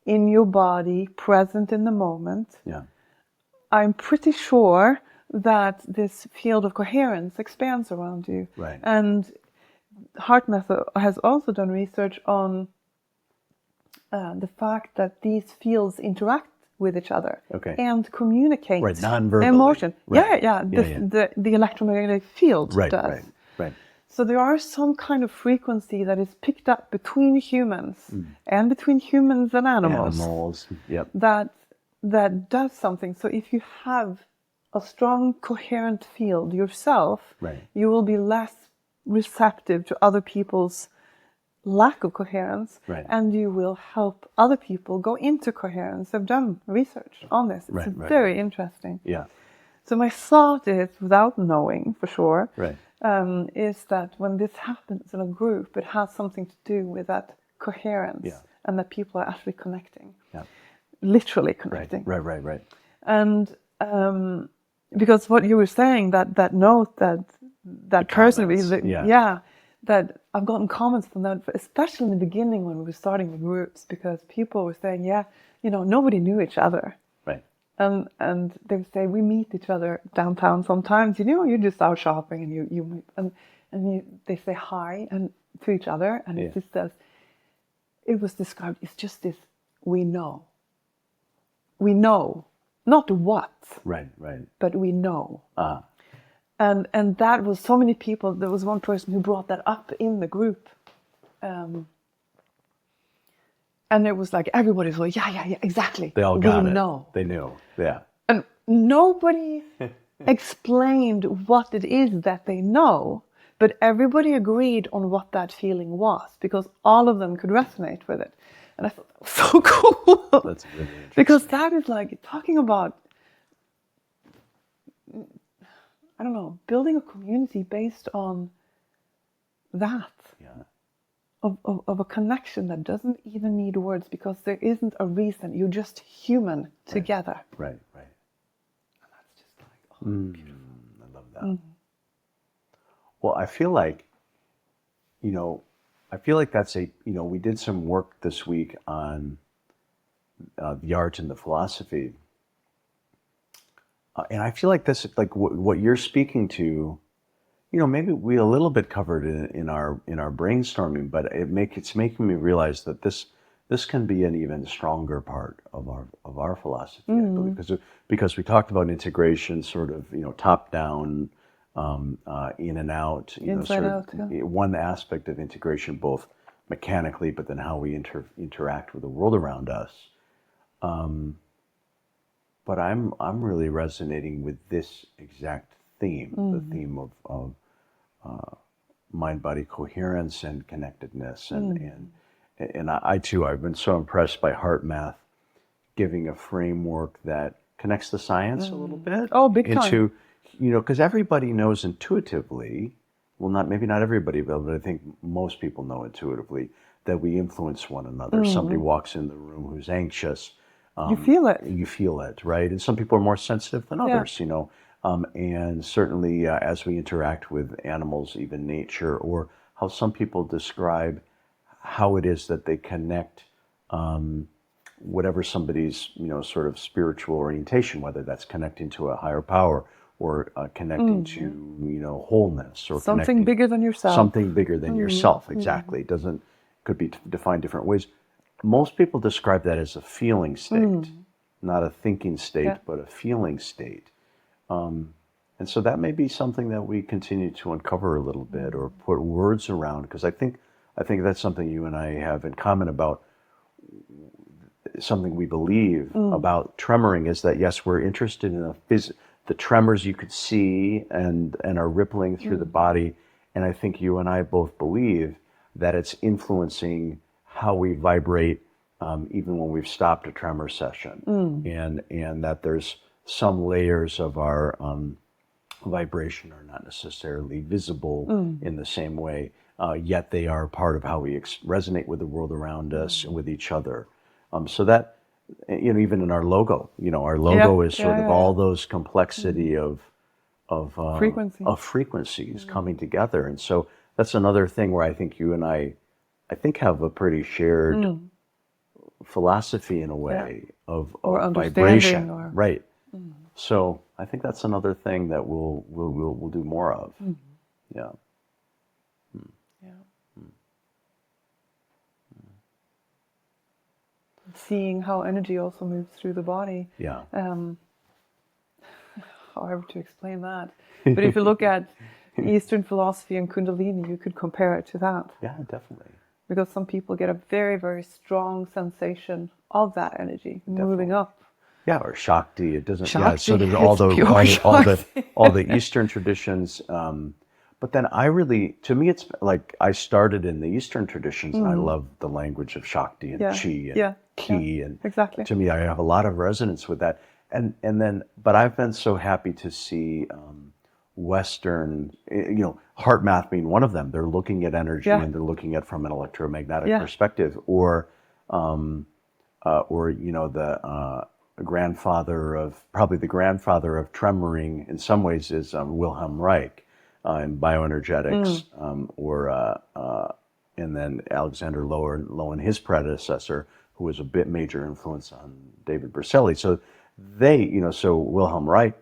in your body, present in the moment, I'm pretty sure that this field of coherence expands around you. Right. And HeartMath has also done research on the fact that these fields interact with each other and communicate non-verbally. Emotion. Right. The electromagnetic field does. Right. So there are some kind of frequency that is picked up between humans and between humans and animals. That does something. So if you have a strong coherent field yourself, you will be less receptive to other people's lack of coherence, and you will help other people go into coherence. I've done research on this. It's very interesting. Yeah. So my thought is, without knowing for sure, Right. Is that when this happens in a group, it has something to do with that coherence and that people are actually connecting, literally connecting. Right. And because what you were saying, that note, that person, that I've gotten comments from that, especially in the beginning when we were starting the groups, because people were saying, nobody knew each other. Right. And they would say, we meet each other downtown sometimes, you're just out shopping and they say hi and to each other, and it just says, it was described, it's just this, we know, not what, right, but we know. And that was so many people. There was one person who brought that up in the group. And it was like, everybody's like, yeah, exactly. They all got it. Know. They knew, yeah. And nobody explained what it is that they know, but everybody agreed on what that feeling was, because all of them could resonate with it. And I thought that was so cool. That's really interesting. Because that is like talking about, I don't know, building a community based on that. Of a connection that doesn't even need words, because there isn't a reason. You're just human together. Right. And that's just like, beautiful. I love that. Well, I feel like, that's we did some work this week on the art and the philosophy. And I feel like this, like what you're speaking to, maybe we a little bit covered in our brainstorming, but it's making me realize that this can be an even stronger part of our philosophy, I believe, because we talked about integration, sort of top down, in and out, Inside out, one aspect of integration, both mechanically, but then how we interact with the world around us. But I'm really resonating with this exact theme, the theme of mind-body coherence and connectedness. And I too, I've been so impressed by HeartMath giving a framework that connects the science a little bit. Oh, big time. Into, because everybody knows intuitively, well, maybe not everybody, but I think most people know intuitively that we influence one another. Somebody walks in the room who's anxious. You feel it. You feel it, right? And some people are more sensitive than others, and certainly as we interact with animals, even nature, or how some people describe how it is that they connect whatever somebody's, sort of spiritual orientation, whether that's connecting to a higher power or connecting to, wholeness, or something bigger than yourself. Something bigger than yourself, exactly. It could be defined different ways. Most people describe that as a feeling state, not a thinking state, but a feeling state. And so that may be something that we continue to uncover a little bit, or put words around, because I think that's something you and I have in common about something we believe about tremoring, is that yes, we're interested in the tremors you could see and are rippling through the body. And I think you and I both believe that it's influencing how we vibrate, even when we've stopped a tremor session, and that there's some layers of our vibration are not necessarily visible in the same way, yet they are part of how we resonate with the world around us and with each other. So that, even in our logo, our logo is sort of all those complexity of frequencies coming together. And so that's another thing where I think you and I think have a pretty shared philosophy in a way of vibration, right? So I think that's another thing that we'll do more of. Yeah. Seeing how energy also moves through the body. Yeah. However to explain that. But if you look at Eastern philosophy and Kundalini, you could compare it to that. Yeah, definitely. Because some people get a very, very strong sensation of that energy moving up. Yeah, or Shakti. It doesn't. Shakti. Yeah, so there's all the Eastern traditions. But then to me, it's like I started in the Eastern traditions, and I love the language of Shakti and Chi and Ki, and exactly. To me, I have a lot of resonance with that. And then, but I've been so happy to see Western, HeartMath being one of them. They're looking at energy and they're looking at from an electromagnetic perspective, or the grandfather of Tremoring in some ways is Wilhelm Reich in bioenergetics, and then Alexander Lowen, his predecessor, who was a major influence on David Berceli. So so Wilhelm Reich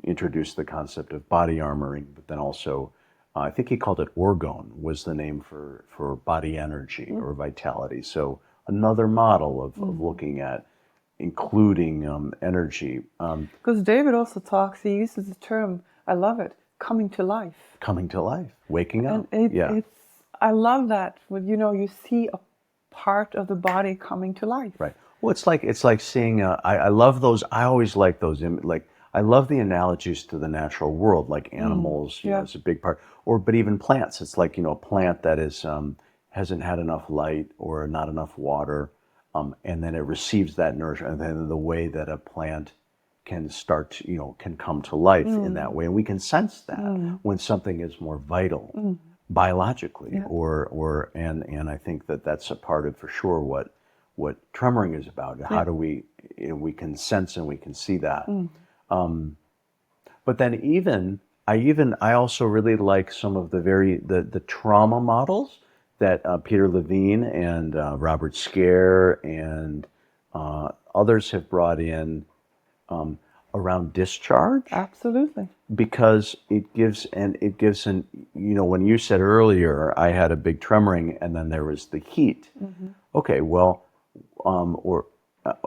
introduced the concept of body armoring, but then also, I think he called it orgone, was the name for body energy or vitality. So another model of looking at including energy. Because David also he uses the term, I love it, coming to life. Coming to life, waking up. And I love that. You see a part of the body coming to life. Right. Well, it's like seeing. I love those. I always like those. I love the analogies to the natural world, like animals. It's a big part. But even plants. It's like a plant that hasn't had enough light or not enough water, and then it receives that nourishment. And then the way that a plant can start, can come to life in that way, and we can sense that when something is more vital biologically, and I think that's a part of, for sure, what tremoring is about. How do we can sense and we can see that. But then I also really like some of the trauma models that Peter Levine and Robert Scare and others have brought in around discharge. Absolutely. Because it gives when you said earlier, I had a big tremoring and then there was the heat. Okay, well,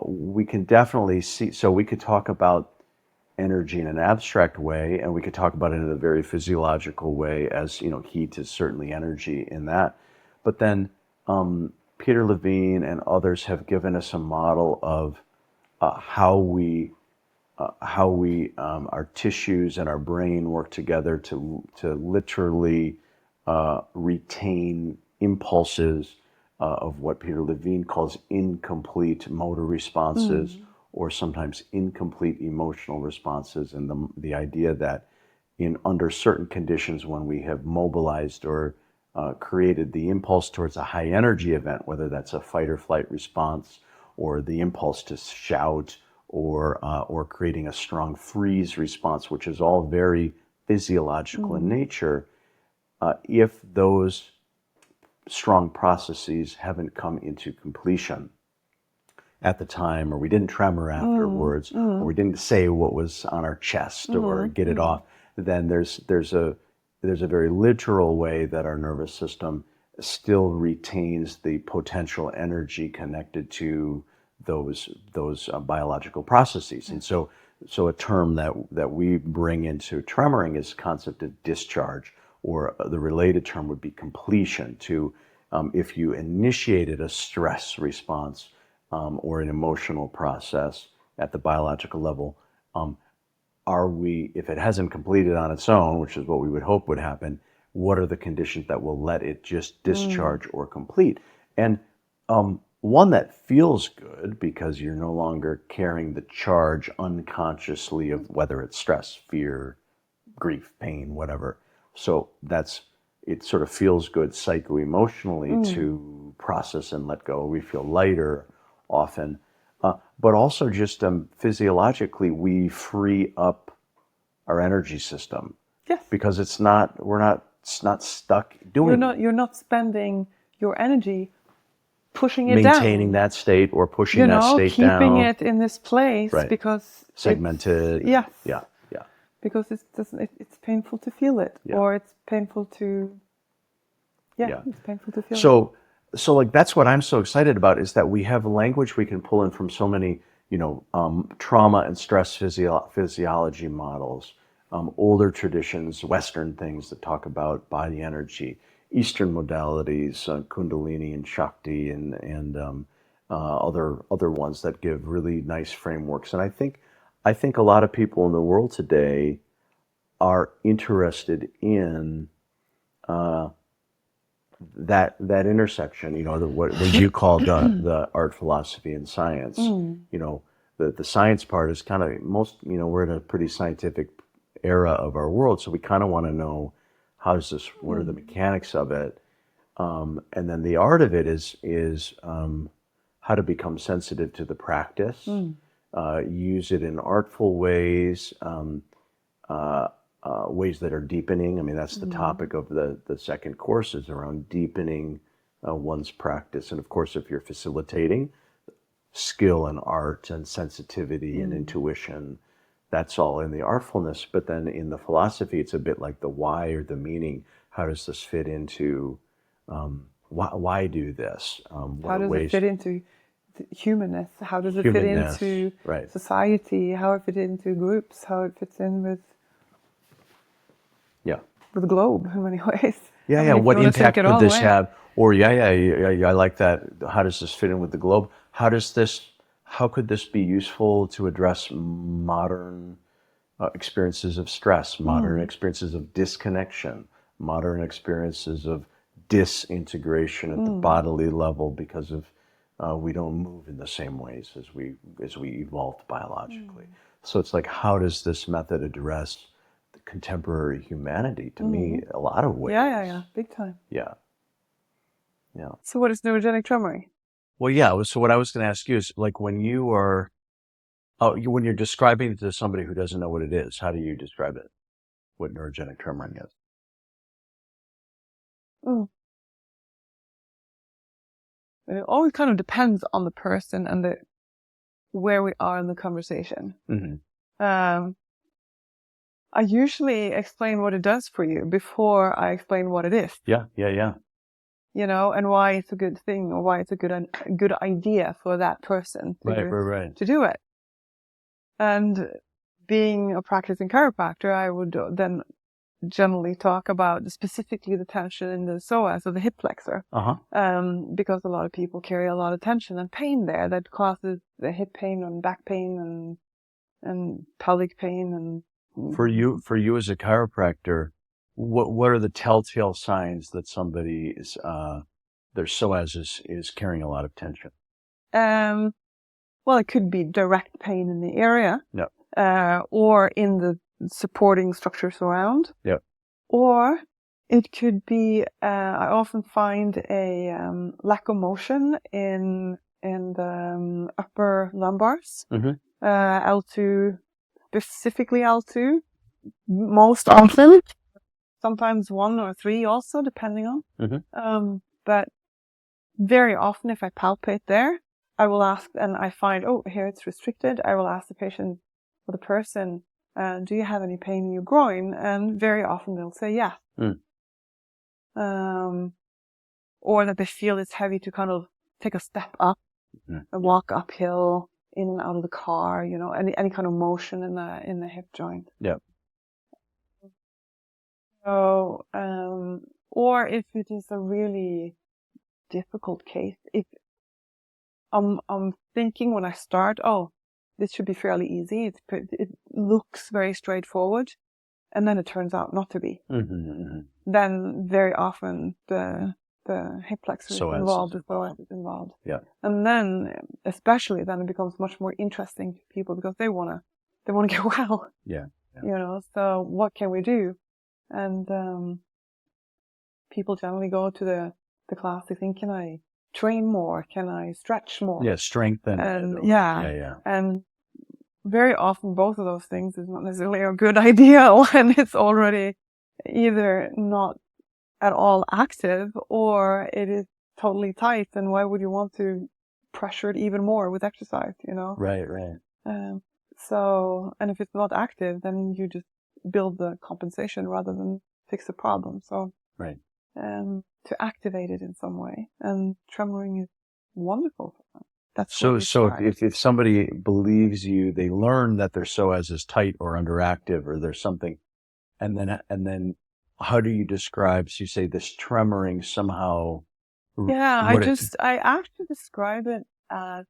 we can definitely see, so we could talk about energy in an abstract way, and we could talk about it in a very physiological way, as heat is certainly energy in that. But then Peter Levine and others have given us a model of how our tissues and our brain work together to literally retain impulses of what Peter Levine calls incomplete motor responses, or sometimes incomplete emotional responses, and the idea that under certain conditions, when we have mobilized or created the impulse towards a high energy event, whether that's a fight or flight response, or the impulse to shout, or creating a strong freeze response, which is all very physiological in nature, if those strong processes haven't come into completion at the time, or we didn't tremor afterwards, or we didn't say what was on our chest or get it off, then there's a very literal way that our nervous system still retains the potential energy connected to those biological processes. And so a term that we bring into tremoring is the concept of discharge, or the related term would be completion. To if you initiated a stress response or an emotional process at the biological level, if it hasn't completed on its own, which is what we would hope would happen, what are the conditions that will let it just discharge or complete? And one that feels good, because you're no longer carrying the charge unconsciously of whether it's stress, fear, grief, pain, whatever. So it sort of feels good psycho-emotionally to process and let go. We feel lighter often. But also just physiologically, we free up our energy system. Yes. Because it's not stuck doing it. You're not spending your energy pushing it down. Maintaining that state or pushing that state down. Keeping it in this place, right. Because segmented. Yes. Yeah. Because it's painful to feel it, or it's painful to. It's painful to feel it. So like that's what I'm so excited about, is that we have language we can pull in from so many, trauma and stress physiology models, older traditions, Western things that talk about body energy, Eastern modalities, Kundalini and Shakti, and other ones that give really nice frameworks. And I think a lot of people in the world today are interested in that intersection, what you call the art, philosophy, and science. The science part is kind of we're in a pretty scientific era of our world, so we kind of want to know what are the mechanics of it, and then the art of it is how to become sensitive to the practice, use it in artful ways, ways that are deepening. I mean, that's the topic of the second course, is around deepening one's practice. And of course, if you're facilitating, skill and art and sensitivity and intuition, that's all in the artfulness. But then in the philosophy, it's a bit like the why or the meaning. How does this fit into, why do this? How does it fit into humanness? How does it fit into society? How it fits into groups? How it fits in with the globe in many ways. What impact could this have? Or I like that. How does this fit in with the globe? How could this be useful to address modern experiences of stress, modern experiences of disconnection, modern experiences of disintegration at the bodily level, because of we don't move in the same ways as we evolved biologically. So it's like, how does this method address the contemporary humanity? To me, a lot of ways. Yeah, big time. Yeah. So what is neurogenic tremoring? Well, so what I was going to ask you is, like, when you're describing it to somebody who doesn't know what it is, how do you describe it? What neurogenic tremoring is? It always kind of depends on the person and where we are in the conversation. I usually explain what it does for you before I explain what it is. Yeah. And why it's a good thing, or why it's a good idea for that person to do it. And being a practicing chiropractor, I would then generally talk about specifically the tension in the psoas, or the hip flexor, because a lot of people carry a lot of tension and pain there that causes the hip pain and back pain and pelvic pain. And for you as a chiropractor, what are the telltale signs that somebody is their psoas is carrying a lot of tension? Well, it could be direct pain in the area, Yep. or in the supporting structures around. Yep. Or it could be, I often find a lack of motion in the upper lumbars, L2, specifically L2, most often. Sometimes 1 or 3 also, depending on. But very often, if I palpate there, I will ask, and I find, oh, here it's restricted. I will ask the patient or the person, do you have any pain in your groin? And very often they'll say yes. Or that they feel it's heavy to kind of take a step up and walk uphill, in and out of the car, you know, any kind of motion in the hip joint. Yeah. So, or if it is a really difficult case, if I'm thinking when I start, oh, this should be fairly easy. It looks very straightforward, and then it turns out not to be. Then very often the hip flexor is involved, the psoas is involved. Yeah. And then, especially then, it becomes much more interesting to people because they wanna get well. Yeah. You know. So what can we do? And people generally go to the classic thing: can I train more? Can I stretch more? Yeah, strengthen. And yeah. And very often both of those things is not necessarily a good idea when it's already either not at all active or it is totally tight. And why would you want to pressure it even more with exercise, you know? Right. So, and if it's not active, then you just build the compensation rather than fix the problem. So, right. To activate it in some way. And tremoring is wonderful for that. That's so if somebody believes you, they learn that their psoas is tight or underactive or there's something, and then how do you describe? So you say this tremoring somehow. Yeah, I actually describe it as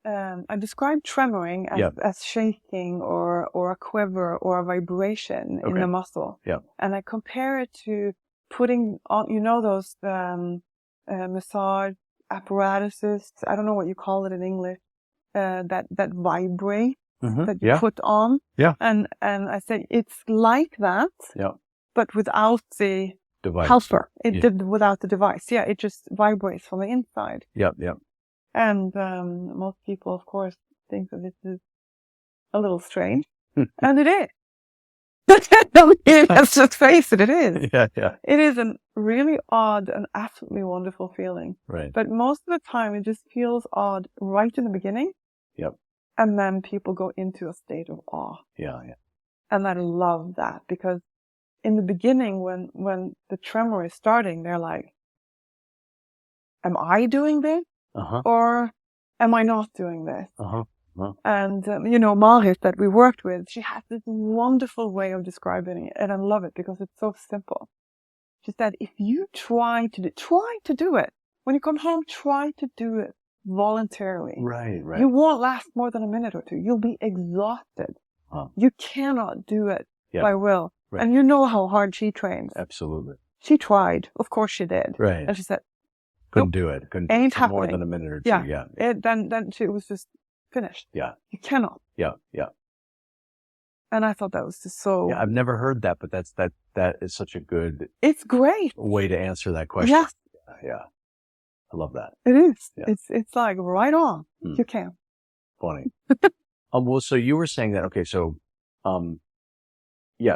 I describe tremoring as shaking or a quiver or a vibration in the muscle. Yeah. And I compare it to putting on, you know, those massage apparatuses, I don't know what you call it in English, that vibrate, that you put on. Yeah. And I said it's like that, but without the device. helper. Without the device. Yeah, it just vibrates from the inside. Yep. And most people, of course, think that this is a little strange. And it is. Let's just face it, it is. Yeah. It is a really odd and absolutely wonderful feeling. Right. But most of the time, it just feels odd right in the beginning. Yep. And then people go into a state of awe. Yeah. And I love that because in the beginning, when the tremor is starting, they're like, am I doing this? Or am I not doing this? And, you know, Marit that we worked with, she has this wonderful way of describing it. And I love it because it's so simple. She said, if you try to do it. When you come home, try to do it voluntarily. Right. You won't last more than a minute or two. You'll be exhausted. You cannot do it by will. Right. And you know how hard she trains. Absolutely. She tried. Of course she did. Right. And she said, couldn't do it. Ain't happening. More than a minute or two. Yeah. Then she was just finished. Yeah. You cannot. Yeah. And I thought that was just so. Yeah, I've never heard that, but that is such a good. It's great. Way to answer that question. Yes. Yeah. I love that. It is. Yeah. It's like right on. You can. Funny. Well, so you were saying that. Okay, so,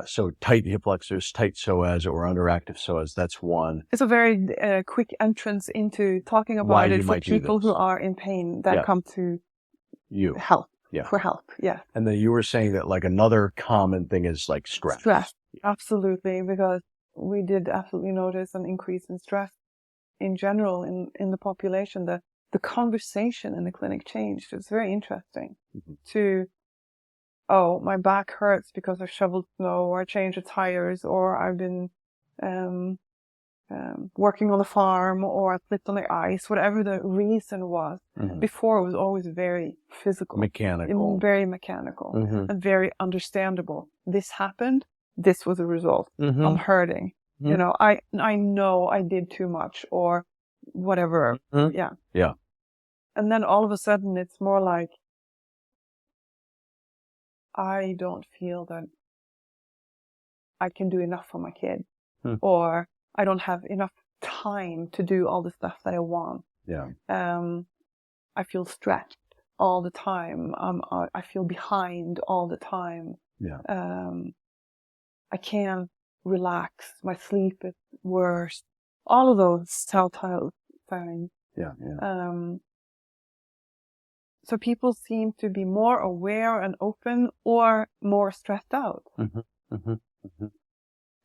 so tight hip flexors, tight psoas, or underactive psoas. That's one. It's a very quick entrance into talking about it for people who are in pain that come to you help. Yeah. For help. Yeah. And then you were saying that like another common thing is like stress. Stress. Absolutely. Because we did absolutely notice an increase in stress in general in the population. The conversation in the clinic changed. It was very interesting to, oh, my back hurts because I shoveled snow or I changed the tires or I've been working on the farm or I slipped on the ice, whatever the reason was. Before it was always very physical. Mechanical. Very mechanical and very understandable. This happened. this was the result. I'm hurting. You know, I know I did too much or whatever. Yeah. Yeah. And then all of a sudden it's more like, I don't feel that I can do enough for my kid, or I don't have enough time to do all the stuff that I want. Yeah. I feel stretched all the time. I feel behind all the time. Yeah. I can't relax. My sleep is worse. All of those telltale signs. Yeah. Yeah. So people seem to be more aware and open, or more stressed out.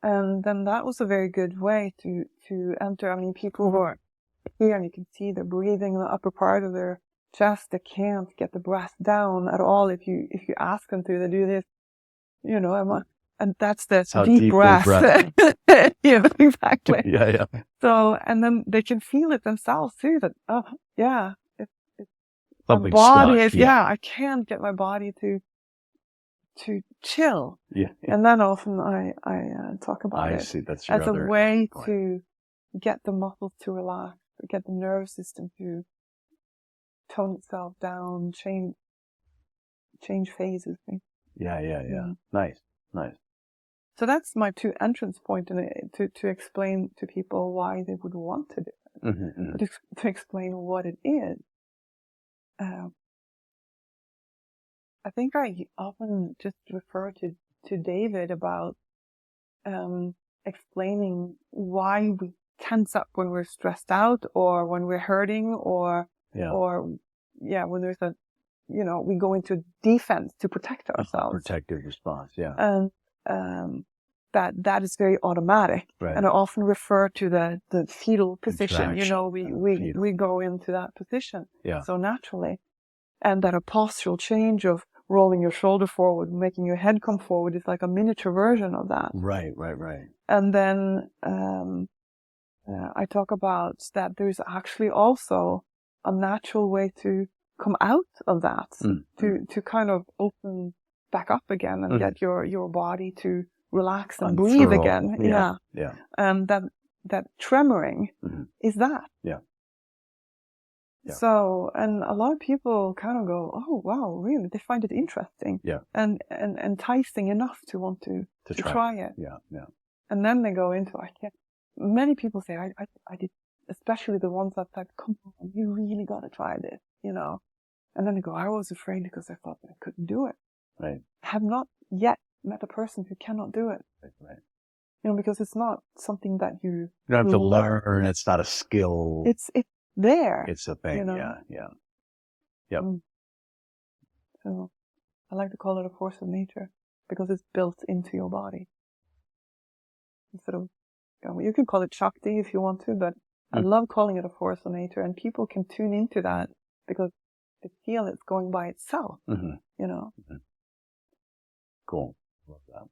And then that was a very good way to enter. I mean, people who are here, and you can see they're breathing in the upper part of their chest. They can't get the breath down at all. If you ask them to, they do this. You know, and that's the deep breath. Yeah, exactly. Yeah. So, and then they can feel it themselves too. That my Something body stuck, is I can't get my body to chill. Yeah. And then often I talk about it. I see. That's your as a other way point. to get the muscles to relax, get the nervous system to tone itself down, change phases. Yeah. Nice. So that's my two entrance point in it, to explain to people why they would want to do it, to explain what it is. I think I often just refer to David about explaining why we tense up when we're stressed out, or when we're hurting, or when there's we go into defense to protect ourselves. Protective response, yeah. And that is very automatic. Right. And I often refer to the fetal position. You know, fetal. we go into that position so naturally. And that a postural change of rolling your shoulder forward, making your head come forward, is like a miniature version of that. Right. And then I talk about that there's actually also a natural way to come out of that, to kind of open back up again and get your body to relax and breathe again. Yeah. And that tremoring is that. Yeah. So, and a lot of people kind of go, oh, wow, really? They find it interesting. Yeah. And enticing enough to want to try it. Yeah. And then they go into, many people say, I did, especially the ones that said, come on, you really got to try this, you know. And then they go, I was afraid because I thought that I couldn't do it. Right. I have not yet met a person who cannot do it. Right. You know, because it's not something that you don't have to learn. It's not a skill. It's there. It's a thing. You know? Yeah. Yep. So I like to call it a force of nature because it's built into your body. Instead of, you can call it Shakti if you want to, but I love calling it a force of nature, and people can tune into that because they feel it's going by itself. You know. Cool. Love that.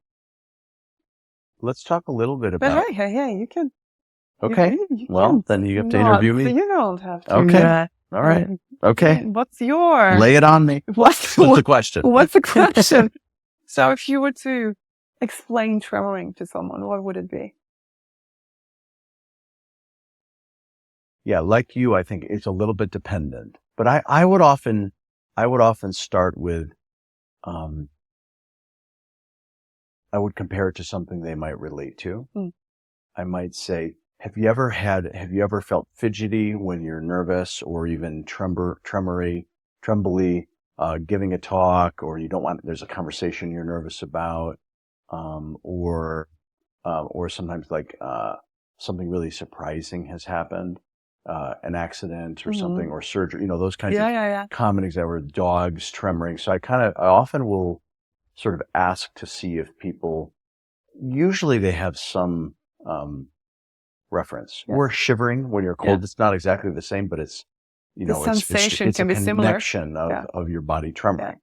Let's talk a little bit about. But hey, you can. Okay. Then you have to interview me. You don't have to. Okay. All right. Okay. What's your? Lay it on me. What's the question? What's the question? So if you were to explain tremoring to someone, what would it be? Yeah, like you, I think it's a little bit dependent. But I would often start with, I would compare it to something they might relate to. I might say, have you ever felt fidgety when you're nervous, or even trembly, giving a talk, or there's a conversation you're nervous about, or sometimes like, something really surprising has happened, an accident or something, or surgery, those kinds of common examples, dogs tremoring. So I often will sort of ask to see if people, usually they have some, reference. Or shivering when you're cold. It's not exactly the same, but it's, the sensation can be similar. It's a connection of your body tremoring.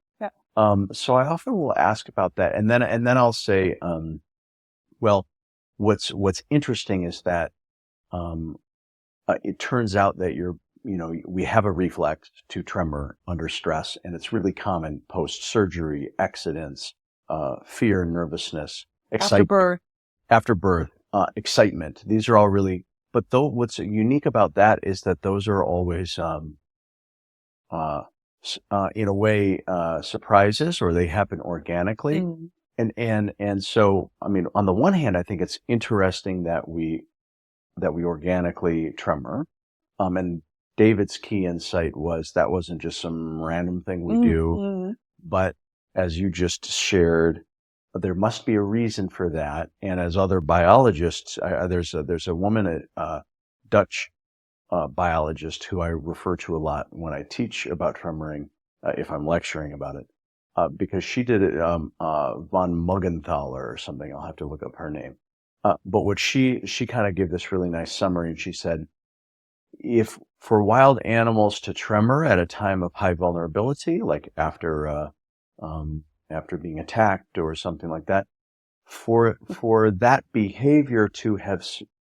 So I often will ask about that, and then I'll say, well, what's interesting is that it turns out that we have a reflex to tremor under stress, and it's really common post-surgery, accidents, fear, nervousness. After birth. After birth, excitement. These are all really, but though what's unique about that is that those are always, in a way, surprises, or they happen organically. And so, I mean, on the one hand, I think it's interesting that we organically tremor. And David's key insight was that wasn't just some random thing we do, but as you just shared, there must be a reason for that. And as other biologists, there's a woman, Dutch biologist, who I refer to a lot when I teach about tremoring, if I'm lecturing about it, because she did it, von Muggenthaler or something. I'll have to look up her name. But what she kind of gave this really nice summary, and she said, if for wild animals to tremor at a time of high vulnerability, like after being attacked or something like that, for that behavior to have,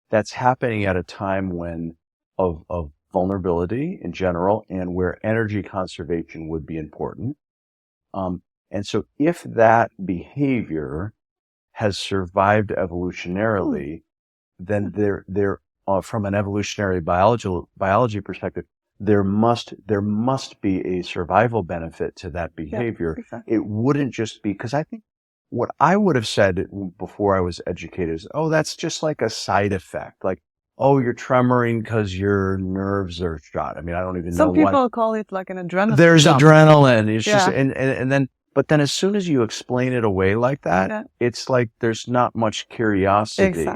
that's happening at a time when of vulnerability in general, and where energy conservation would be important. And so if that behavior has survived evolutionarily, then there from an evolutionary biology perspective, there must be a survival benefit to that behavior. Yeah, exactly. It wouldn't just be, because I think what I would have said before I was educated is, oh, that's just like a side effect. Like, oh, you're tremoring because your nerves are shot. I mean, I don't even know Some people call it like an adrenaline. There's jump. adrenaline. It's Yeah. just, and then, but then as soon as you explain it away like that, it's like there's not much curiosity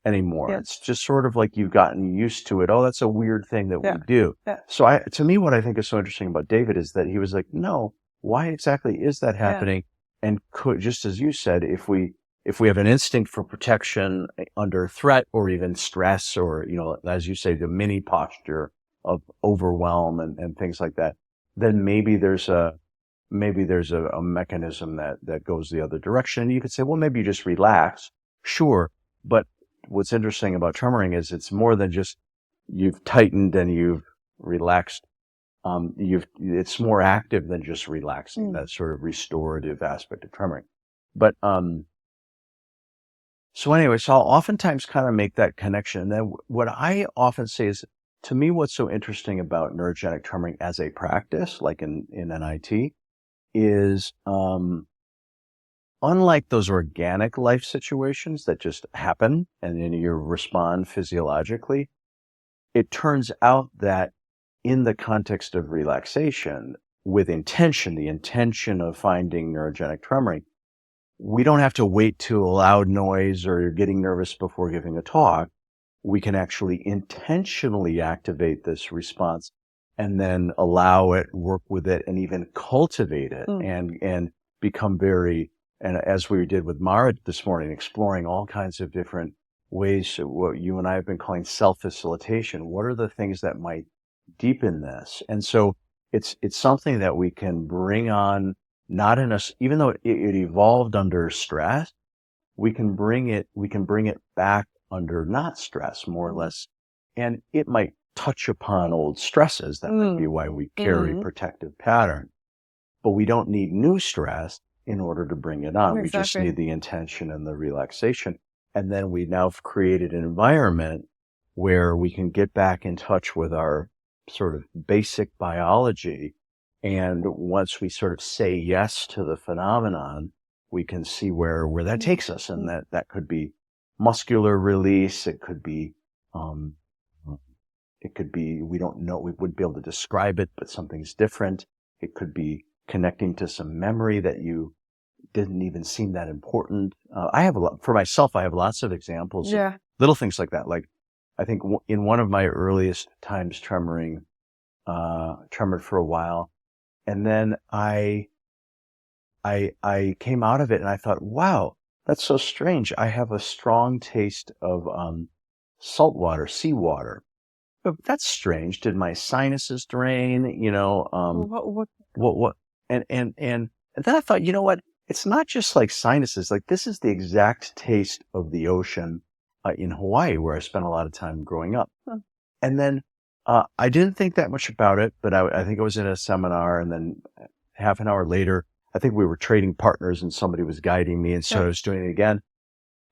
anymore. Yeah. It's just sort of like you've gotten used to it. Oh, that's a weird thing that we do. Yeah. So to me, what I think is so interesting about David is that he was like, no, why exactly is that happening? And just as you said, if we have an instinct for protection under threat or even stress, or, as you say, the mini posture of overwhelm and things like that, then maybe there's a mechanism that goes the other direction. And you could say, well, maybe you just relax. Sure. But what's interesting about tremoring is it's more than just you've tightened and you've relaxed. It's more active than just relaxing, that sort of restorative aspect of tremoring. But, so anyway, so I'll oftentimes kind of make that connection. And then what I often say is, to me, what's so interesting about neurogenic tremoring as a practice, like in NIT, is, unlike those organic life situations that just happen and then you respond physiologically, it turns out that in the context of relaxation, with intention, the intention of finding neurogenic tremoring, we don't have to wait to a loud noise or you're getting nervous before giving a talk. We can actually intentionally activate this response and then allow it, work with it, and even cultivate it and become very, and as we did with Mara this morning, exploring all kinds of different ways, what you and I have been calling self-facilitation. What are the things that might deepen this? And so it's something that we can bring on, not in us, even though it evolved under stress, we can bring it back under not stress, more or less. And it might touch upon old stresses. That might be why we carry protective pattern. But we don't need new stress in order to bring it on. Exactly. We just need the intention and the relaxation. And then we now have created an environment where we can get back in touch with our sort of basic biology. And once we sort of say yes to the phenomenon, we can see where that takes us. And that could be muscular release. It could be, we don't know, we wouldn't be able to describe it, but something's different. It could be connecting to some memory that you didn't even seem that important. For myself, I have lots of examples of little things like that. Like, I think in one of my earliest times tremored for a while. And then I came out of it and I thought, wow, that's so strange. I have a strong taste of, salt water, seawater. But that's strange. Did my sinuses drain? What? And then I thought, you know what? It's not just like sinuses. Like, this is the exact taste of the ocean in Hawaii, where I spent a lot of time growing up. And then I didn't think that much about it, but I think I was in a seminar, and then half an hour later, I think we were trading partners and somebody was guiding me, and so I was doing it again.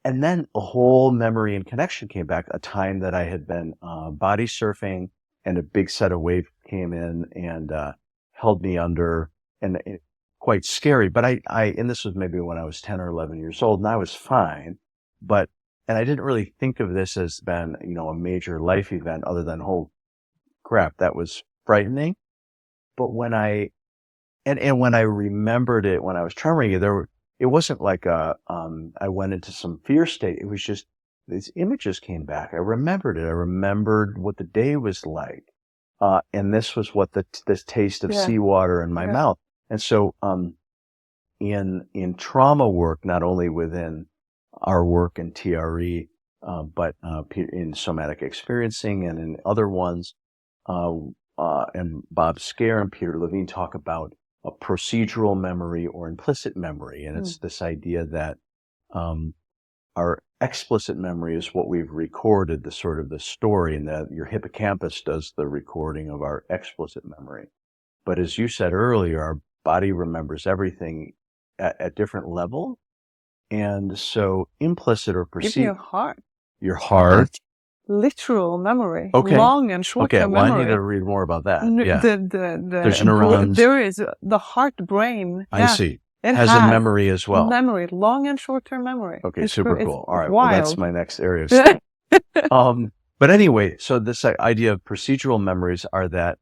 And then a whole memory and connection came back, a time that I had been body surfing and a big set of waves came in and held me under, and quite scary. But and this was maybe when I was 10 or 11 years old, and I was fine. And I didn't really think of this as been, a major life event other than, oh crap, that was frightening. But when I remembered it, when I was tremoring, it wasn't like I went into some fear state. It was just these images came back. I remembered it. I remembered what the day was like. And this was what this taste of seawater in my mouth. And so, in trauma work, not only within our work in TRE, but in somatic experiencing and in other ones, and Bob Scare and Peter Levine talk about a procedural memory or implicit memory. And it's this idea that our explicit memory is what we've recorded, the sort of the story, and that your hippocampus does the recording of our explicit memory. But as you said earlier, our body remembers everything at different level. And so implicit or perceived. Give me your heart. Your heart. Literal memory. Okay. Long and short-term memory. Well, I need to read more about that. There's neurons. There is the heart brain. I see. It has a memory as well. Memory, long and short-term memory. Okay, it's super cool. All right, wild. well, that's my next area of study. But anyway, so this idea of procedural memories are that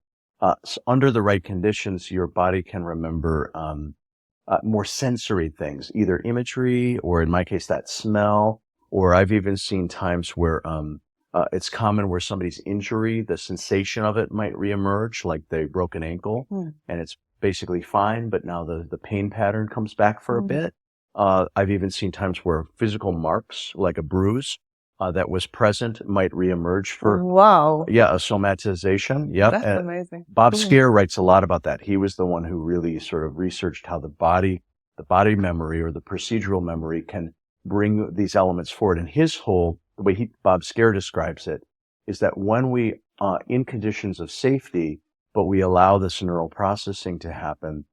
under the right conditions, your body can remember more sensory things, either imagery or, in my case, that smell. Or I've even seen times where it's common where somebody's injury, the sensation of it might reemerge, like they broke an ankle, and it's basically fine, but now the pain pattern comes back for a bit. I've even seen times where physical marks, like a bruise that was present, might reemerge for a somatization. Yep. That's amazing. Bob Scare writes a lot about that. He was the one who really sort of researched how the body memory or the procedural memory can bring these elements forward. And the way Bob Scare describes it is that when we in conditions of safety, but we allow this neural processing to happen,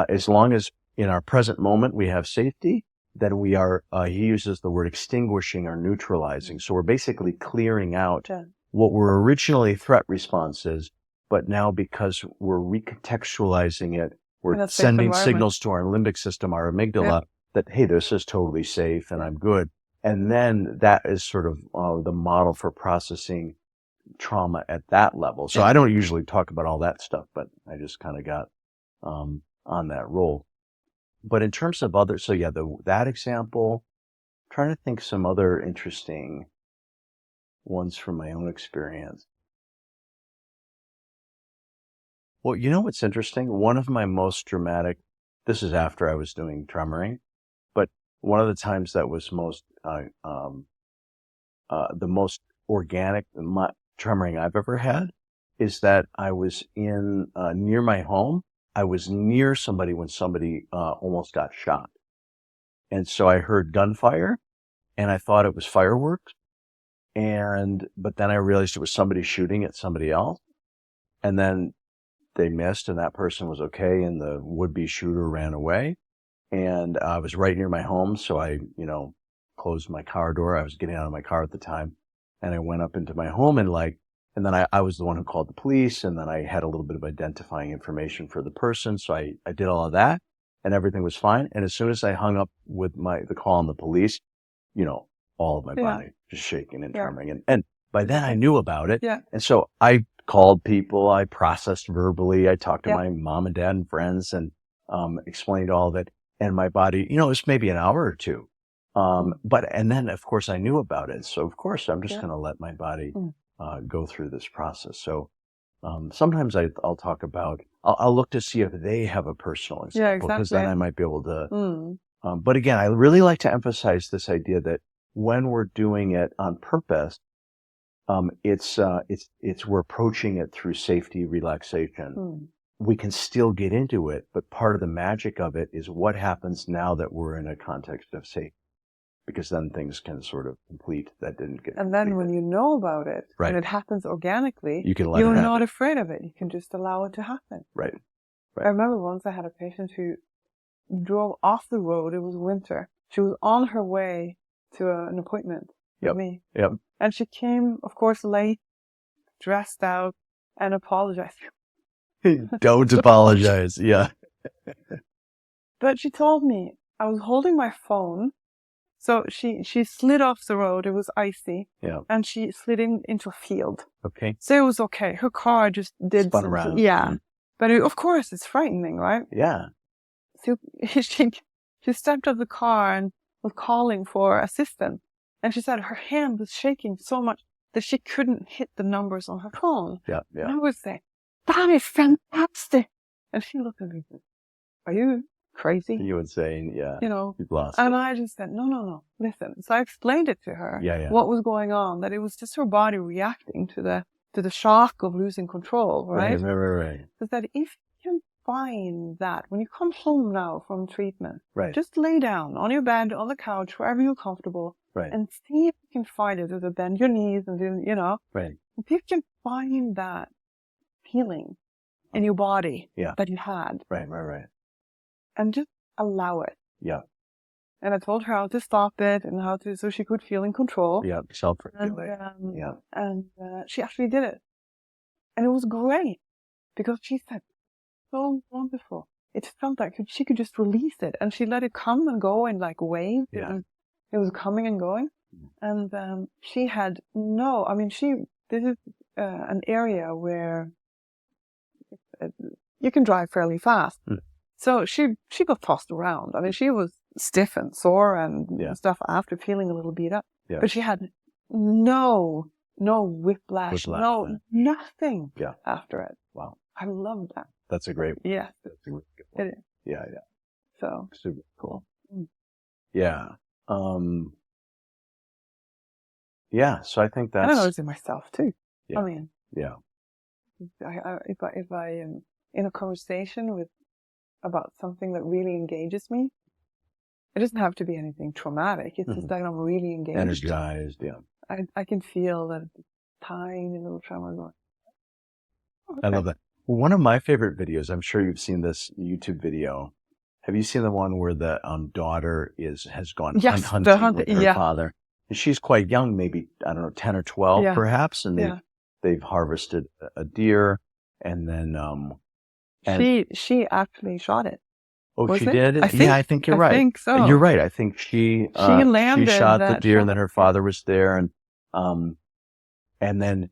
as long as in our present moment we have safety, then we are, he uses the word extinguishing or neutralizing. So we're basically clearing out what were originally threat responses, but now because we're recontextualizing it, we're sending signals to our limbic system, our amygdala, that, hey, this is totally safe and I'm good. And then that is sort of the model for processing trauma at that level. So I don't usually talk about all that stuff, but I just kind of got on that roll. But in terms of other, that example, I'm trying to think some other interesting ones from my own experience. Well, you know what's interesting? One of my most dramatic, this is after I was doing tremoring, but one of the times that was the most organic tremoring I've ever had is that I was near my home. I was near somebody when somebody almost got shot. And so I heard gunfire and I thought it was fireworks. But then I realized it was somebody shooting at somebody else. And then they missed and that person was okay and the would-be shooter ran away. And I was right near my home. So I, closed my car door. I was getting out of my car at the time and I went up into my home and then I was the one who called the police, and then I had a little bit of identifying information for the person. So I did all of that, and everything was fine. And as soon as I hung up with the call on the police, all of my body just shaking and trembling. And by then I knew about it. Yeah. And so I called people, I processed verbally, I talked to my mom and dad and friends and explained all of it. And my body, it was maybe an hour or two. And then of course I knew about it. So of course I'm just going to let my body go through this process. So sometimes I'll talk about, I'll look to see if they have a personal example, because then I might be able to. But again, I really like to emphasize this idea that when we're doing it on purpose, we're approaching it through safety, relaxation. We can still get into it, but part of the magic of it is what happens now that we're in a context of safety. Because then things can sort of complete that didn't get And then completed. when you know about it, and it happens organically, you're not afraid of it. You can just allow it to happen. Right. I remember once I had a patient who drove off the road. It was winter. She was on her way to an appointment Yep. with me. Yep. And she came, of course, late, dressed out, and apologized. Don't apologize. Yeah. But she told me I was holding my phone. So she slid off the road. It was icy. Yeah. And she slid into a field. Okay. So it was okay. Her car just did Spun around. Yeah. But of course, it's frightening, right? Yeah. So she stepped out of the car and was calling for assistance. And she said her hand was shaking so much that she couldn't hit the numbers on her phone. Yeah. Yeah. And I would say, that is fantastic. And she looked at me and said, are you crazy? You would say, yeah. You know, you've lost. And I just said, no, listen. So I explained it to her, Yeah. what was going on, that it was just her body reacting to the shock of losing control, right? Right. So that if you can find that when you come home now from treatment, Right. just lay down on your bed, on the couch, wherever you're comfortable, Right. and see if you can find it, or bend your knees and do, Right. if you can find that feeling in your body that you had. Right. And just allow it. Yeah. And I told her how to stop it and so she could feel in control. Yeah. Self-regulate. And she actually did it. And it was great because she said, so wonderful. It felt like she could just release it, and she let it come and go in like waves. Yeah. It was coming and going. And she had this is an area where you can drive fairly fast. So she got tossed around. I mean, she was stiff and sore and stuff after feeling a little beat up. Yeah. But she had no whiplash, nothing after it. Wow. I love that. That's a great one. Yeah. That's a really good one. It is. Yeah. So. Super cool. Yeah. Yeah. So I think that's. And I noticed it myself too. Yeah. I mean. Yeah. If I am in a conversation about something that really engages me, it doesn't have to be anything traumatic. It's just that I'm really engaged. Energized, yeah. I can feel that tiny little tremor going. Okay. I love that. One of my favorite videos, I'm sure you've seen this YouTube video. Have you seen the one where the daughter has gone hunting with her father? And she's quite young, maybe, 10 or 12 perhaps, and they've harvested a deer, and then she actually shot it. Oh, she did? I think you're right. I think so. You're right. I think she landed. She shot the deer, and then her father was there, and then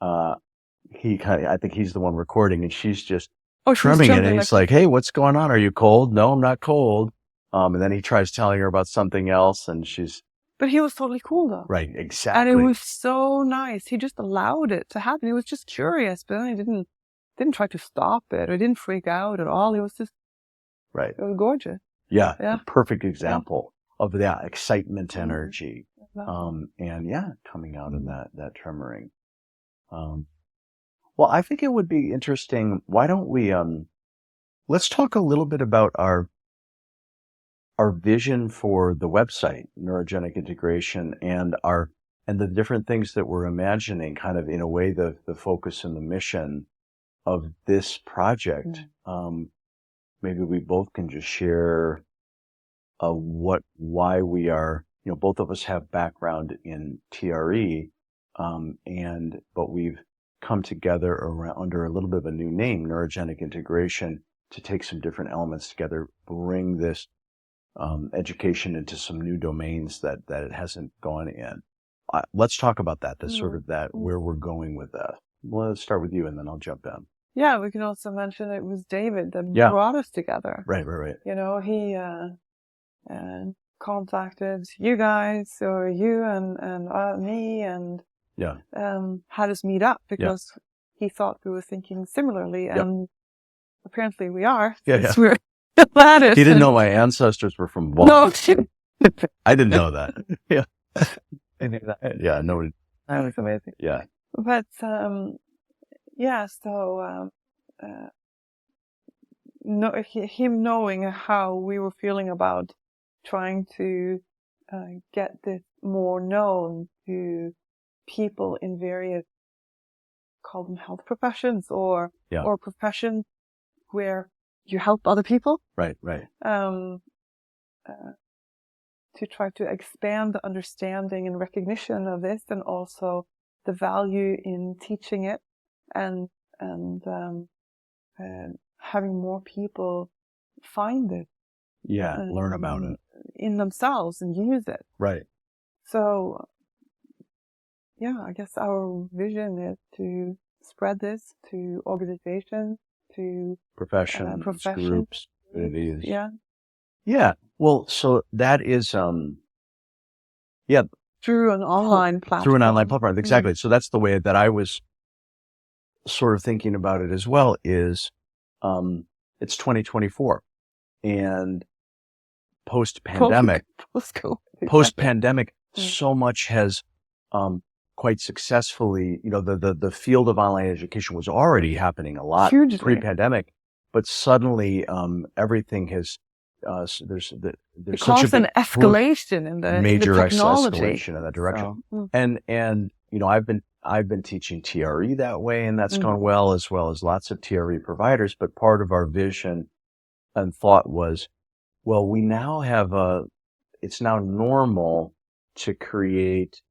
I think he's the one recording, and she's just trimming it, and he's like, "Hey, what's going on? Are you cold?" "No, I'm not cold." And then he tries telling her about something else, and she's. But he was totally cool, though. Right, exactly. And it was so nice. He just allowed it to happen. He was just curious, but then he didn't try to stop it, or didn't freak out at all. He was just. Right. It was gorgeous. Yeah. A perfect example of that excitement energy. And coming out in that tremoring. Well, I think it would be interesting. Why don't we, let's talk a little bit about our vision for the website, Neurogenic Integration, and the different things that we're imagining, kind of in a way, the focus and the mission of this project. Maybe we both can just share why we are, both of us have background in TRE, but we've come together under a little bit of a new name, Neurogenic Integration, to take some different elements together, bring this education into some new domains that it hasn't gone in. Let's talk about that. That's sort of where we're going with that. Well, let's start with you, and then I'll jump in. Yeah, we can also mention it was David that brought us together. Right. He contacted you guys, or you and me, and had us meet up because he thought we were thinking similarly, and apparently we are. We're Gladys. He didn't know my ancestors were from Boston. No, I didn't know that. I knew that. Yeah, no. That was amazing. Yeah. But him knowing how we were feeling about trying to get this more known to people in various, call them health professions or professions where you help other people. Right. to try to expand the understanding and recognition of this, and also the value in teaching it, and having more people find it. Yeah, learn about it in themselves and use it. Right. So, yeah, I guess our vision is to spread this to organizations, to professions, groups, communities. Yeah. Yeah. Well, so that is yeah, through an online platform. Through an online platform, exactly. So that's the way that I was sort of thinking about it as well. Is it's 2024, and post-pandemic, so much has quite successfully, the field of online education was already happening a lot pre-pandemic, but suddenly everything has there's such an escalation in the major technology. Escalation in that direction. So, and I've been teaching TRE that way, and that's gone well as lots of TRE providers. But part of our vision and thought was, well, we now have it's now normal to create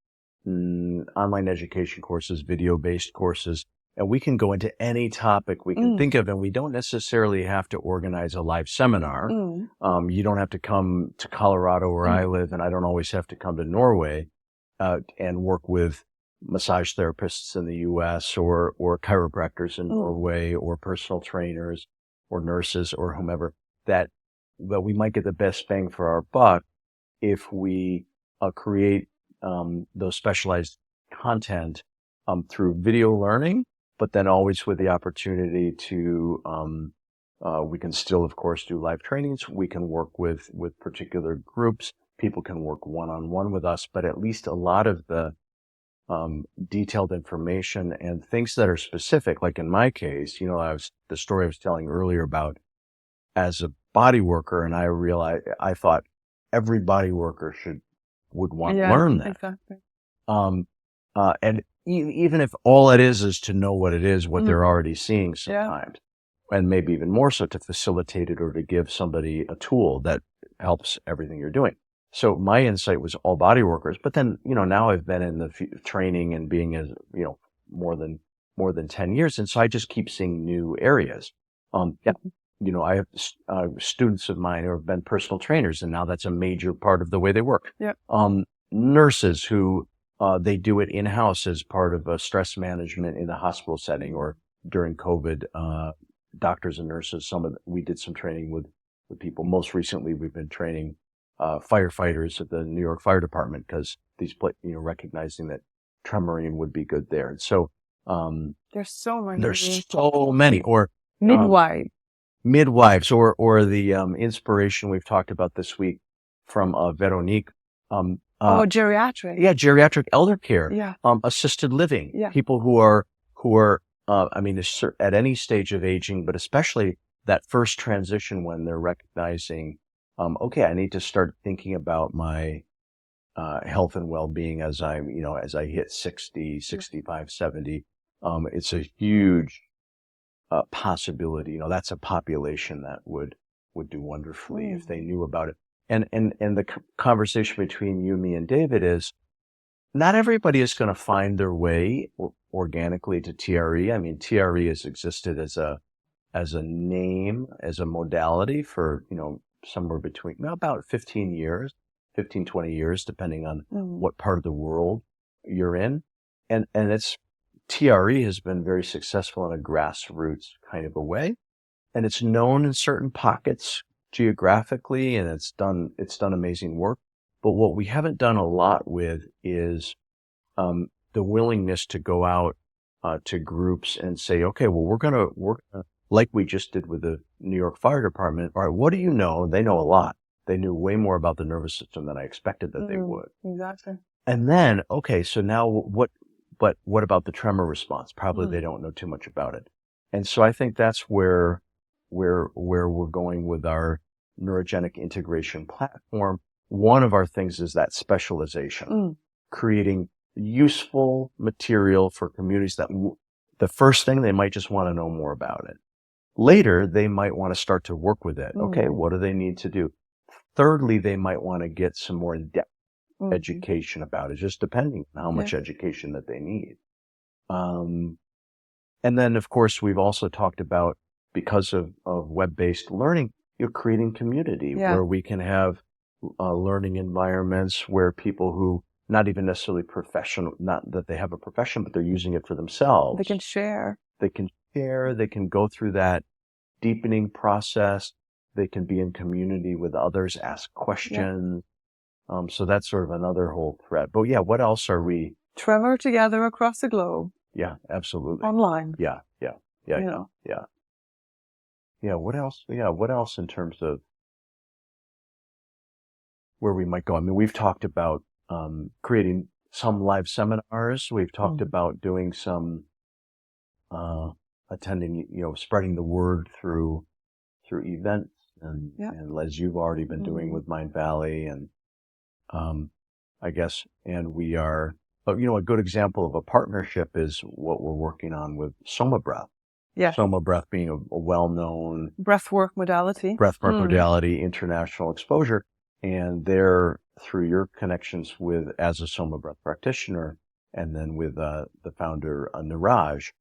online education courses, video-based courses, and we can go into any topic we can think of, and we don't necessarily have to organize a live seminar. You don't have to come to Colorado where I live, and I don't always have to come to Norway and work with massage therapists in the U.S. or chiropractors in Norway, or personal trainers or nurses or whomever. That we might get the best bang for our buck if we create those specialized content through video learning, but then always with the opportunity to, we can still, of course, do live trainings. We can work with particular groups. People can work one-on-one with us, but at least a lot of the detailed information and things that are specific, like in my case, the story I was telling earlier about as a body worker, and I thought every body worker would want to learn that. Exactly. And even if all it is to know what it is, what they're already seeing sometimes, and maybe even more so to facilitate it or to give somebody a tool that helps everything you're doing. So my insight was all body workers, but then, now I've been in the training and being as, more than 10 years. And so I just keep seeing new areas. I have students of mine who have been personal trainers, and now that's a major part of the way they work. Nurses who they do it in-house as part of stress management in the hospital setting, or during COVID, doctors and nurses. We did some training with people. Most recently, we've been training firefighters at the New York Fire Department, because recognizing that Tremoring would be good there. And so there's so many. There's so many. Or midwives, or the inspiration we've talked about this week from Veronique. Geriatric. Yeah, geriatric elder care. Yeah. Assisted living. Yeah. People who are at any stage of aging, but especially that first transition when they're recognizing, okay, I need to start thinking about my health and well-being as I hit 60, 65, 70. It's a huge possibility. That's a population that would do wonderfully if they knew about it. And the conversation between you, me, and David is, not everybody is going to find their way organically to TRE. I mean, TRE has existed as a name, as a modality for, somewhere between about 15, 20 years, depending on what part of the world you're in. And TRE has been very successful in a grassroots kind of a way. And it's known in certain pockets geographically, and it's done amazing work. But what we haven't done a lot with is the willingness to go out to groups and say, okay, well, we're gonna like we just did with the New York Fire Department. All right, what do you know? They know a lot. They knew way more about the nervous system than I expected that they would. Exactly. And then, okay, so now what about the tremor response? Probably they don't know too much about it. And so I think that's where we're going with our neurogenic integration platform. One of our things is that specialization, creating useful material for communities that the first thing they might just want to know more about it. Later, they might want to start to work with it. Okay, what do they need to do? thirdly, they might want to get some more in-depth Mm-hmm. education about it, just depending on how much education that they need. And then, of course, we've also talked about, because of web-based learning, creating community where we can have learning environments where people who, not even necessarily professional, not that they have a profession, but they're using it for themselves. They can share. They can go through that deepening process. They can be in community with others, ask questions. So that's sort of another whole thread. But yeah, what else are we? Tremor together across the globe. Yeah, absolutely. Online. Yeah. Yeah, what else? Yeah, what else in terms of where we might go? I mean, we've talked about creating some live seminars. We've talked about doing some attending, spreading the word through events, and as you've already been doing with Mind Valley, and I guess, and we are, a good example of a partnership is what we're working on with Soma Breath. Yes. Soma Breath being a well-known breathwork modality, international exposure, and they're, through your connections with as a Soma Breath practitioner, and then with the founder Neuraj,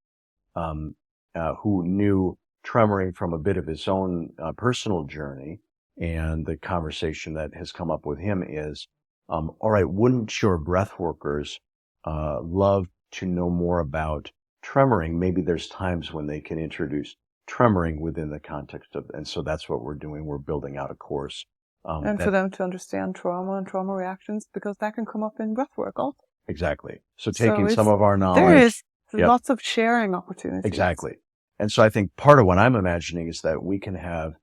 who knew tremoring from a bit of his own personal journey, and the conversation that has come up with him is, all right, wouldn't your breath workers love to know more about tremoring? Maybe there's times when they can introduce tremoring within the context of, and so that's what we're doing. We're building out a course. And for them to understand trauma and trauma reactions, because that can come up in breathwork also. Exactly. So taking some of our knowledge. There is lots of sharing opportunities. Exactly. And so I think part of what I'm imagining is that we can have,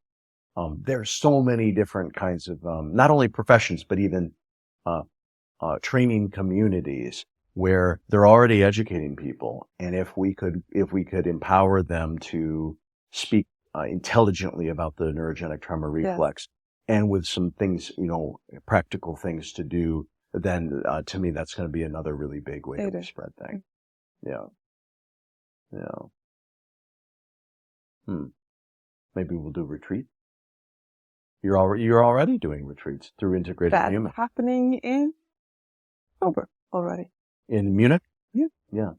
there are so many different kinds of, not only professions, but even training communities where they're already educating people. And if we could empower them to speak intelligently about the neurogenic tremor reflex, and with some things, practical things to do, then to me, that's going to be another really big way to spread things. Yeah. Maybe we'll do retreats. You're already doing retreats through Integrated Human. That's happening in October already. In Munich? Yeah.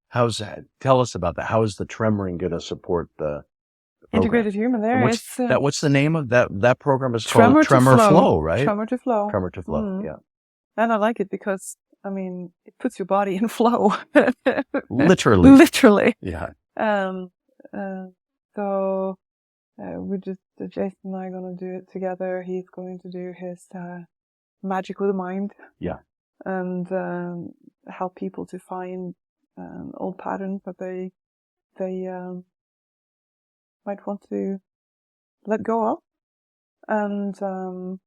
How's that? Tell us about that. How is the Tremoring going to support the program? Integrated Human there. What's the name of that program? Is called Tremor Flow, right? Tremor to Flow. Tremor to Flow, yeah. And I like it because, it puts your body in flow. Literally. Literally. Yeah. So Jason and I are going to do it together. He's going to do his Magic with the Mind. Yeah. And help people to find old patterns that they might want to let go of. And then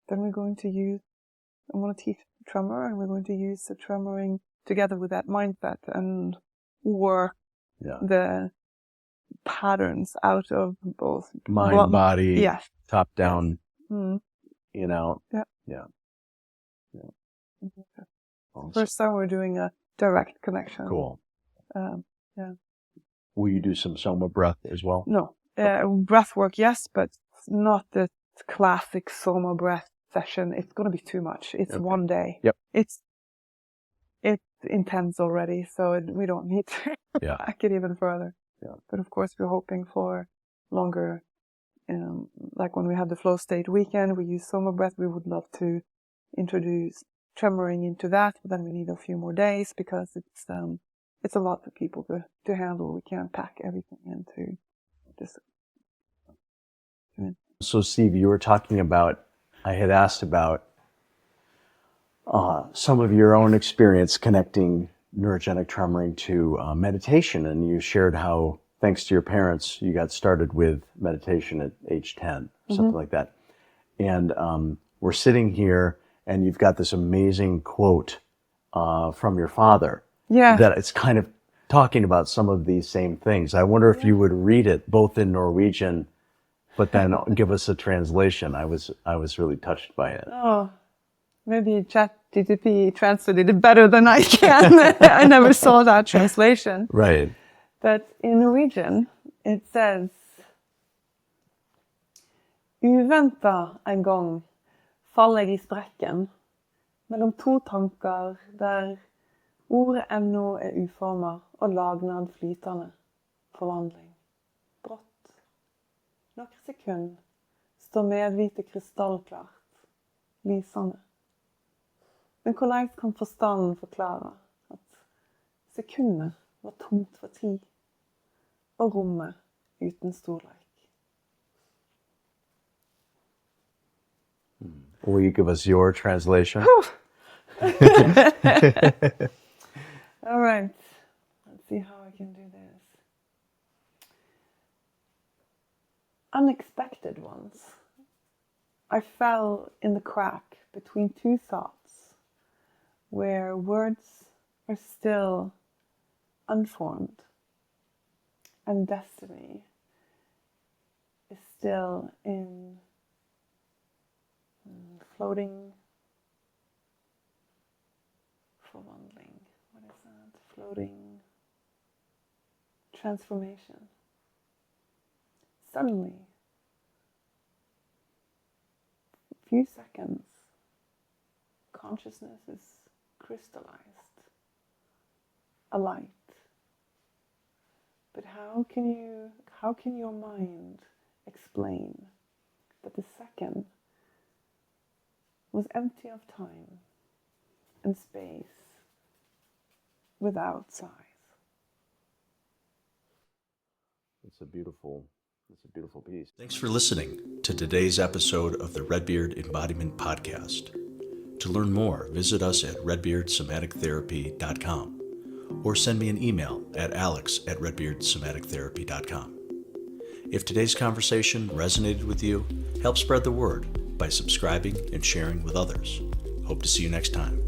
we're going to I want to teach tremor, and we're going to use the tremoring together with that mindset and work the patterns out of both mind, body, top down, Yes. in, out. Yeah. Awesome. First time we're doing a direct connection. Cool. Yeah. Will you do some Soma breath as well? No. Breath work, yes, but not the classic Soma breath session. It's going to be too much. It's one day. Yep. It's intense already, so we don't need to back it even further. Yeah. But of course, we're hoping for longer. Like when we had the flow state weekend, we used Soma breath. We would love to introduce tremoring into that, but then we need a few more days because it's a lot for people to handle. We can't pack everything into this. So Steve, you were talking about, I had asked about some of your own experience connecting neurogenic tremoring to meditation, and you shared how, thanks to your parents, you got started with meditation at age 10, something like that. And we're sitting here, and you've got this amazing quote from your father. Yeah. That it's kind of talking about some of these same things. I wonder if you would read it both in Norwegian, but then give us a translation. I was really touched by it. Oh, maybe ChatGPT translated it better than I can. I never saw that translation. Right. But in Norwegian, it says, Uventa en gang faller jeg i sprekken mellom to tanker der ordet ennå er uformet og lagnad flytende. Forvandling. Brått. Noen sekunder står medvite krystallklart, lysende. Men hvordan kan forstanden forklare at sekundet var tomt for tid og rommet uten storleik? Will you give us your translation? All right. Let's see how I can do this. Unexpected ones. I fell in the crack between two thoughts where words are still unformed and destiny is still in floating, forvandling, what is that? Floating transformation. Suddenly, a few seconds, consciousness is crystallized, a light. But how can your mind explain that the second was empty of time and space without size? It's a beautiful piece. Thanks for listening to today's episode of the Redbeard Embodiment Podcast. To learn more, visit us at redbeardsomatictherapy.com or send me an email at alex@redbeardsomatictherapy.com. If today's conversation resonated with you, help spread the word by subscribing and sharing with others. Hope to see you next time.